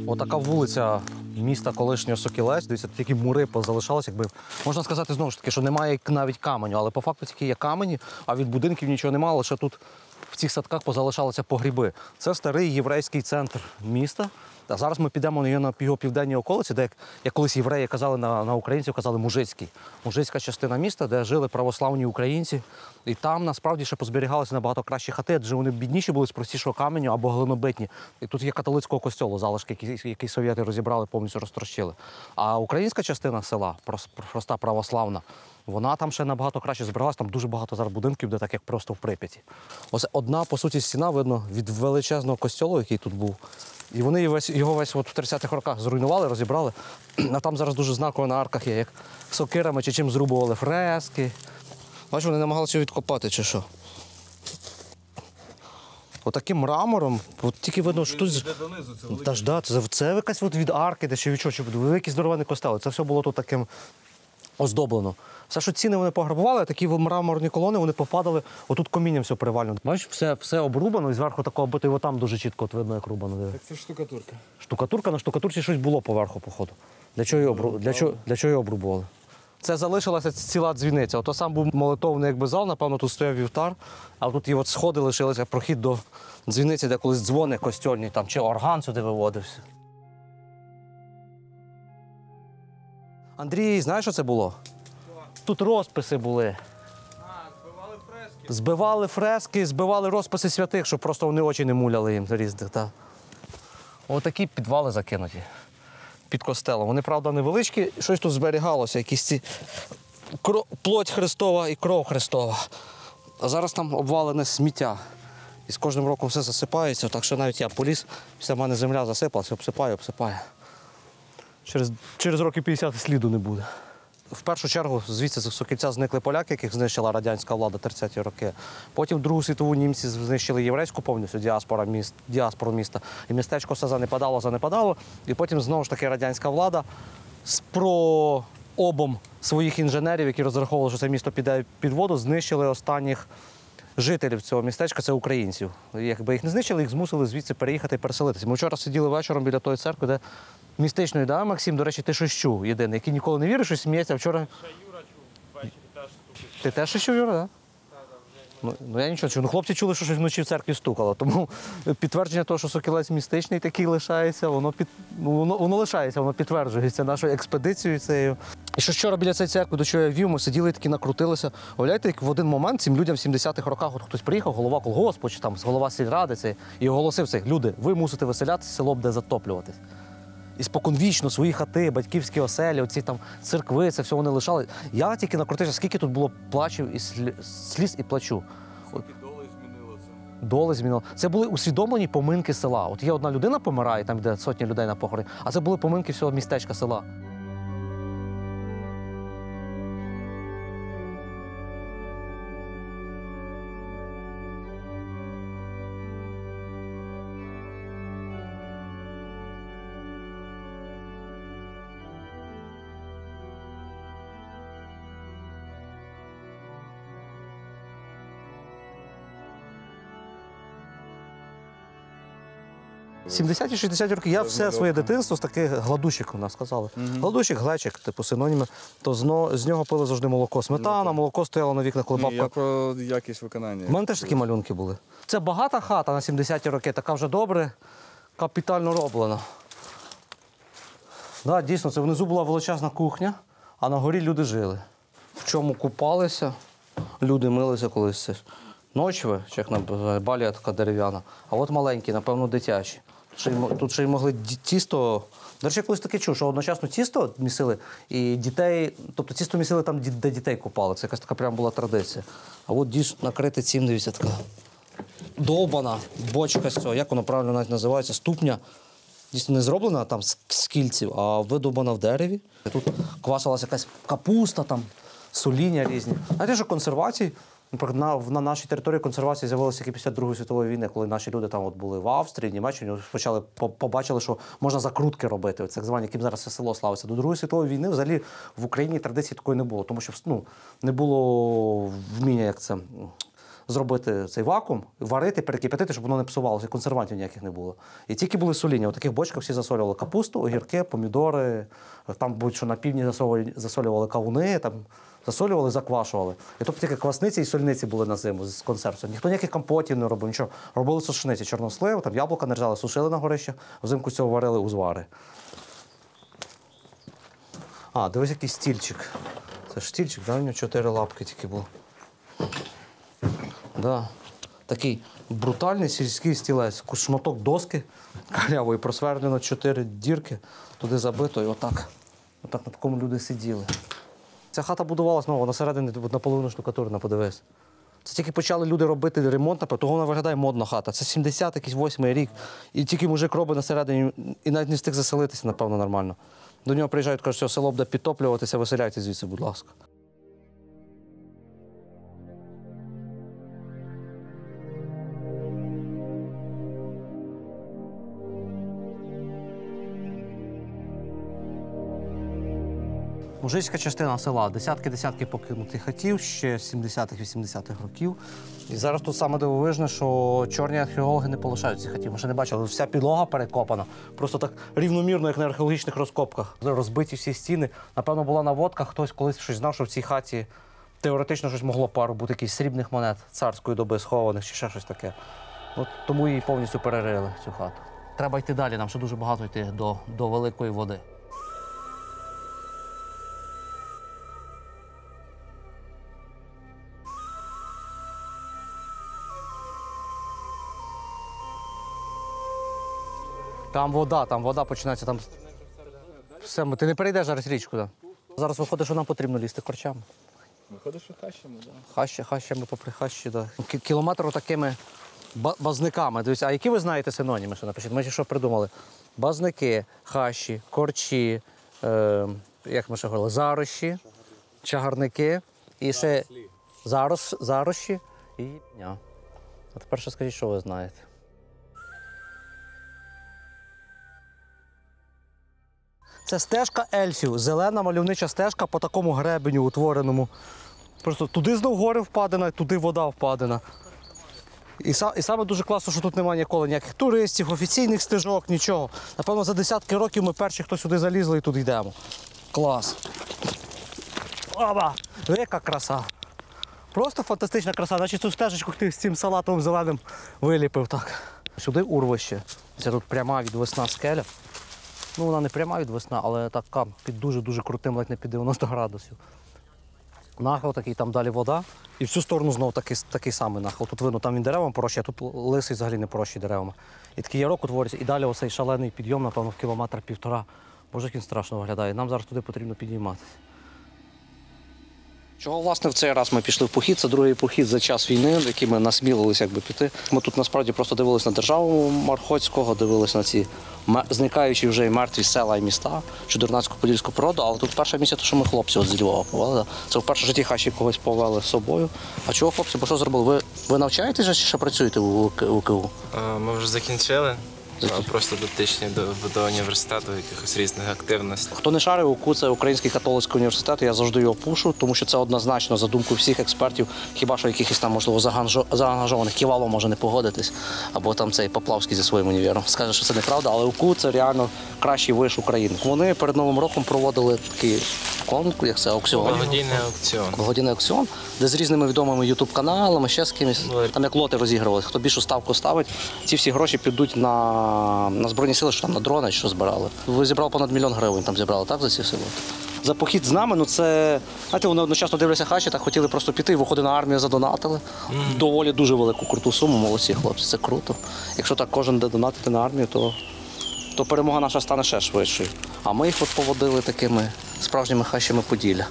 Speaker 1: Отака вулиця міста колишнього Сокілець, дивіться, тільки мури позалишалися, якби можна сказати знову ж таки, що немає навіть каменю, але по факту тільки є камені, а від будинків нічого немає, лише тут в цих садках позалишалися погріби. Це старий єврейський центр міста. А зараз ми підемо на його південній околиці, де, як колись євреї казали на українців, казали Мужицький. Мужицька частина міста, де жили православні українці. І там насправді ще позберігалися набагато кращі хати, адже вони бідніші були з простішого каменю або глинобитні. І тут є католицького костьолу, залишки, які совєти розібрали, повністю розтрощили. А українська частина села, проста православна, вона там ще набагато краще збереглася, там дуже багато зараз будинків, де так як просто в Прип'яті. Ось одна, по суті, стіна, видно, від величезного костьолу, який тут був. І вони його весь в 30-х роках зруйнували, розібрали. А там зараз дуже знаково на арках є, як сокирами чи чим зрубували фрески. Бачиш, вони намагалися його відкопати чи що. Отаким мрамором, от тільки видно, що тут... Це якась від арки, де чи від чого, чи великі здоровенні костели. Це все було тут таким оздоблено. Все, що ціни вони пограбували, такі мраморні колони, вони попадали, отут камінням все привалено. Бачиш, все обрубано і зверху такого оббито, і там дуже чітко видно, як рубано.
Speaker 10: Так це штукатурка.
Speaker 1: Штукатурка, на штукатурці щось було поверху, походу. Для чого її обрубували? Це залишилася ціла дзвіниця. Ото сам був молитовний зал, напевно, тут стояв вівтар, а тут і сходи лишилися, прохід до дзвіниці, де колись дзвони костьольні, там, чи орган сюди виводився. Андрій, знаєш, що це було? Тут розписи були. Збивали фрески, збивали розписи святих, щоб просто вони очі не муляли їм різних. Отакі підвали закинуті під костелом. Вони, правда, невеличкі, щось тут зберігалося, якісь ці плоть Христова і кров Христова. А зараз там обвалене сміття. І з кожним роком все засипається, так що навіть я поліз, після мене земля засипалася, обсипає. Через років 50 сліду не буде. В першу чергу звідси з Сокільця зникли поляки, яких знищила радянська влада 30-ті роки. Потім в Другу світову німці знищили єврейську повністю діаспору міста. І містечко все занепадало. І потім знову ж таки радянська влада з прообом своїх інженерів, які розраховували, що це місто піде під воду, знищили останніх жителів цього містечка, це українців. Якби їх не знищили, їх змусили звідси переїхати і переселитися. Ми вчора сиділи вечором біля тої церкви, де містичної, да, Максим, до речі, ти щось чув єдиний, який ніколи не вірить, що сміється, а вчора... Ти теж щось чув, Юра, так? Ну я нічого чув. Хлопці чули, що щось вночі в церкві стукало, тому підтвердження того, що Сокілець містичний такий лишається, воно лишається, воно підтверджується нашою експедицією цією. І що вчора біля цієї церкви, до чого я вів, ми сиділи і такі накрутилися. Уявляєте, як в один момент цим людям в 70-х роках хтось приїхав, голова колгоспу, чи там голова сільради, і оголосив цих: люди, ви мусите виселятися, село буде затоплюватись. І споконвічно свої хати, батьківські оселі, оці там церкви, це все вони лишали. Я тільки накрутився, скільки тут було плачів і сліз і плачу. Доли змінило. Це були усвідомлені поминки села. От є одна людина помирає, там де сотні людей на похороні, а це були поминки всього містечка села. 70-60 років. Я все своє дитинство з таких гладущик у нас казали. Гладущик, глечик, типу синоніми. То з нього пили завжди молоко. Сметана, молоко стояло на вікнах, коли бабка.
Speaker 8: Я про якість виконання.
Speaker 1: У мене теж такі малюнки були. Це багата хата на 70-ті роки, така вже добре, капітально роблена. Да, дійсно, це внизу була величезна кухня, а на горі люди жили. В чому купалися, люди милися колись. Це ночви, чи як називають, балія така дерев'яна. А от маленькі, напевно, дитячі. Тут ще й могли тісто. До речі, я колись таке чув, що одночасно тісто місили і дітей, тобто тісто місили там, де дітей купали. Це якась така прям була традиція. А от дійсно накрити цим, дивіться, така довбана бочка з цього, як воно правильно навіть називається, ступня. Дійсно не зроблена там з кільців, а видобана в дереві. Тут квасилася якась капуста, там, соління різні. Знаєте, що консервації, наприклад, на нашій території консервації з'явилися тільки після Другої світової війни, коли наші люди там от були в Австрії, в Німеччині, побачили, що можна закрутки робити, це так звані, яким зараз все село славиться. До Другої світової війни взагалі в Україні традиції такої не було, тому що не було вміння, як це зробити цей вакуум, варити, перекип'ятити, щоб воно не псувалося, і консервантів ніяких не було. І тільки були соління. У таких бочках всі засолювали капусту, огірки, помідори, там будь-що на півдні засолювали кавуни, там засолювали, заквашували. І тобто тільки квасниці і сольниці були на зиму з консерву. Ніхто ніяких компотів не робив, нічого. Робили сушниці, чорнослив, там яблука нарізали, сушили на горищах, взимку з цього варили узвари. А, дивись, який стільчик. Це ж стільчик, да? У нього 4 лапки тільки було. Да. Такий брутальний сільський стілець. Шматок доски калявої, просвердлено 4 дірки, туди забито і отак на такому люди сиділи. Ця хата будувалась нова, насередині наполовину штукатурна, подивись. Це тільки почали люди робити ремонт, того вона виглядає модна хата. Це 70-8 рік. І тільки мужик робить насередині і навіть не встиг заселитися, напевно, нормально. До нього приїжджають, кажуть, що село буде підтоплюватися, виселяйтесь звідси, будь ласка. Мужицька частина села. Десятки покинутих хатів ще з 70-80-х років. І зараз тут саме дивовижне, що чорні археологи не полишають ці хатів. Ми ще не бачили, вся підлога перекопана. Просто так рівномірно, як на археологічних розкопках. Розбиті всі стіни. Напевно, була наводка, хтось колись щось знав, що в цій хаті теоретично щось могло пару бути, якісь срібних монет царської доби схованих чи ще щось таке. От тому її повністю перерили, цю хату. Треба йти далі, нам ще дуже багато йти до великої води. Там вода починається, там все, ти не перейдеш зараз річку. Да? Зараз виходить, що нам потрібно лізти корчами.
Speaker 8: Виходить, що хащами, так?
Speaker 1: Хащами попри хащі, так. Да. Кілометр такими базниками. Дивіться, а які ви знаєте синоніми, що напишіть? Ми що придумали? Базники, хащі, корчі, як ми ще говорили, зарощі, чагарники і ще зарощі і ня. А тепер ще скажіть, що ви знаєте. Це стежка ельфів, зелена мальовнича стежка по такому гребеню утвореному. Просто туди знов гори впадина, туди вода впадина. І саме дуже класно, що тут немає ніколи ніяких туристів, офіційних стежок, нічого. Напевно, за десятки років ми перші, хто сюди залізли і тут йдемо. Клас. Оба! Яка краса. Просто фантастична краса. Наче цю стежечку ти з цим салатовим зеленим виліпив так. Сюди урвище. Це тут пряма відвесна скеля. Ну, вона не пряма відвесна, але така під дуже-дуже крутим, ледь не під 90 градусів. Нахил такий, там далі вода. І в цю сторону знову такий самий нахил. Тут видно, там він деревами порощує, а тут лисий взагалі не порощує деревами. І такий ярок утворюється. І далі оцей шалений підйом, напевно, в кілометр-півтора. Боже, як він страшно виглядає. Нам зараз туди потрібно підійматися. Чого, власне, в цей раз ми пішли в похід? Це другий похід за час війни, в який ми насмілилися якби піти. Ми тут насправді просто дивилися на державу Мархоцького, дивилися на ці зникаючі вже і мертві села і міста, чудернацько-подільську природу, але тут перше місце, що ми хлопці з Львова повели. Це вперше в житті хащі когось повели з собою. А чого, хлопці, бо що зробили? Ви навчаєтеся чи ще працюєте у КУ?
Speaker 19: Ми вже закінчили. Просто дотичні до університету, якихось різних активностей.
Speaker 1: Хто не шарив, УКУ – це Український католицький університет, я завжди його пушу, тому що це однозначно, за думкою всіх експертів, хіба що якихось там, можливо, заангажованих. Ківало може не погодитись, або там цей Поплавський зі своїм універом. Скаже, що це неправда, але УКУ – це реально кращий виш України. Вони перед Новим роком проводили такий конкурс, як це, аукціон. Благодійний аукціон, де з різними відомими ютуб-каналами, ще з кимось, там як лоти розігрувалися. Хто більшу ставку ставить, ці всі гроші підуть на Збройні сили, що там на дрони, що збирали. Ви зібрали понад 1 000 000 гривень, там зібрали, так, за ці всі лоти? За похід з нами, ну це, знаєте, вони одночасно дивляться хачі, так хотіли просто піти, виходить на армію, задонатили. Доволі дуже велику круту суму, молодці хлопці, це круто. Якщо так кожен буде донатити на армію, то перемога наша стане ще швидшою. А ми їх от поводили такими справжніми хащами Поділля.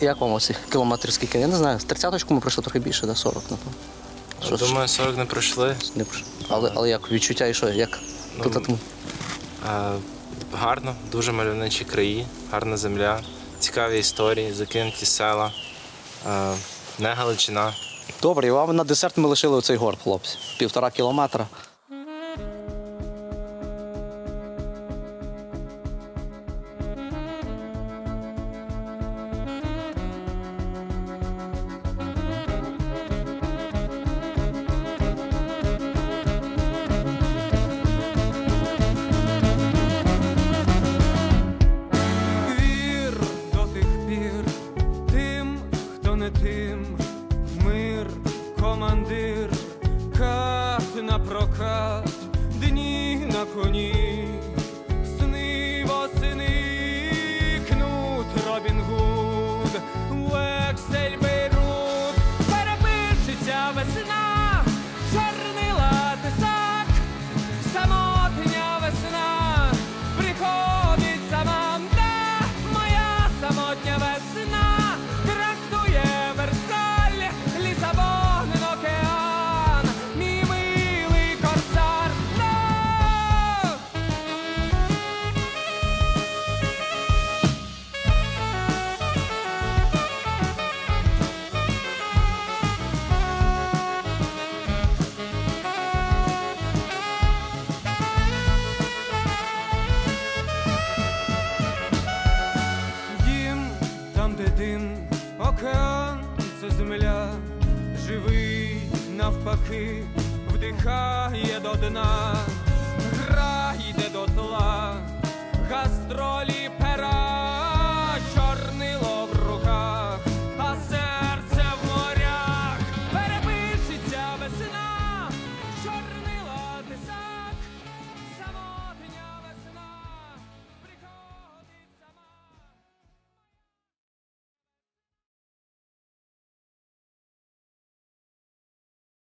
Speaker 1: Як вам оцих кілометрів скільки? Я не знаю, з 30-ку ми пройшли трохи більше, да, 40, напевно.
Speaker 19: Думаю, 40 не пройшли.
Speaker 1: Але як відчуття і що? Як?
Speaker 19: Гарно, дуже мальовничі краї, гарна земля, цікаві історії, закинуті села, не Галичина.
Speaker 1: Добре, і вам на десерт ми лишили оцей горб, хлопці. 1,5 кілометра.
Speaker 16: Командир, кат на прокат, дні на коні, сни восени, кнут Робін Гуд, вексель беруть, перепишеться весна, чорнила тисак, самотня весна, приходить Саманта, моя самотня весна, трактує Версаль, Лісабон, океан, мій милий корсар. Дім, там, де дим, океан, це земля, живий навпаки, вдихає до дна.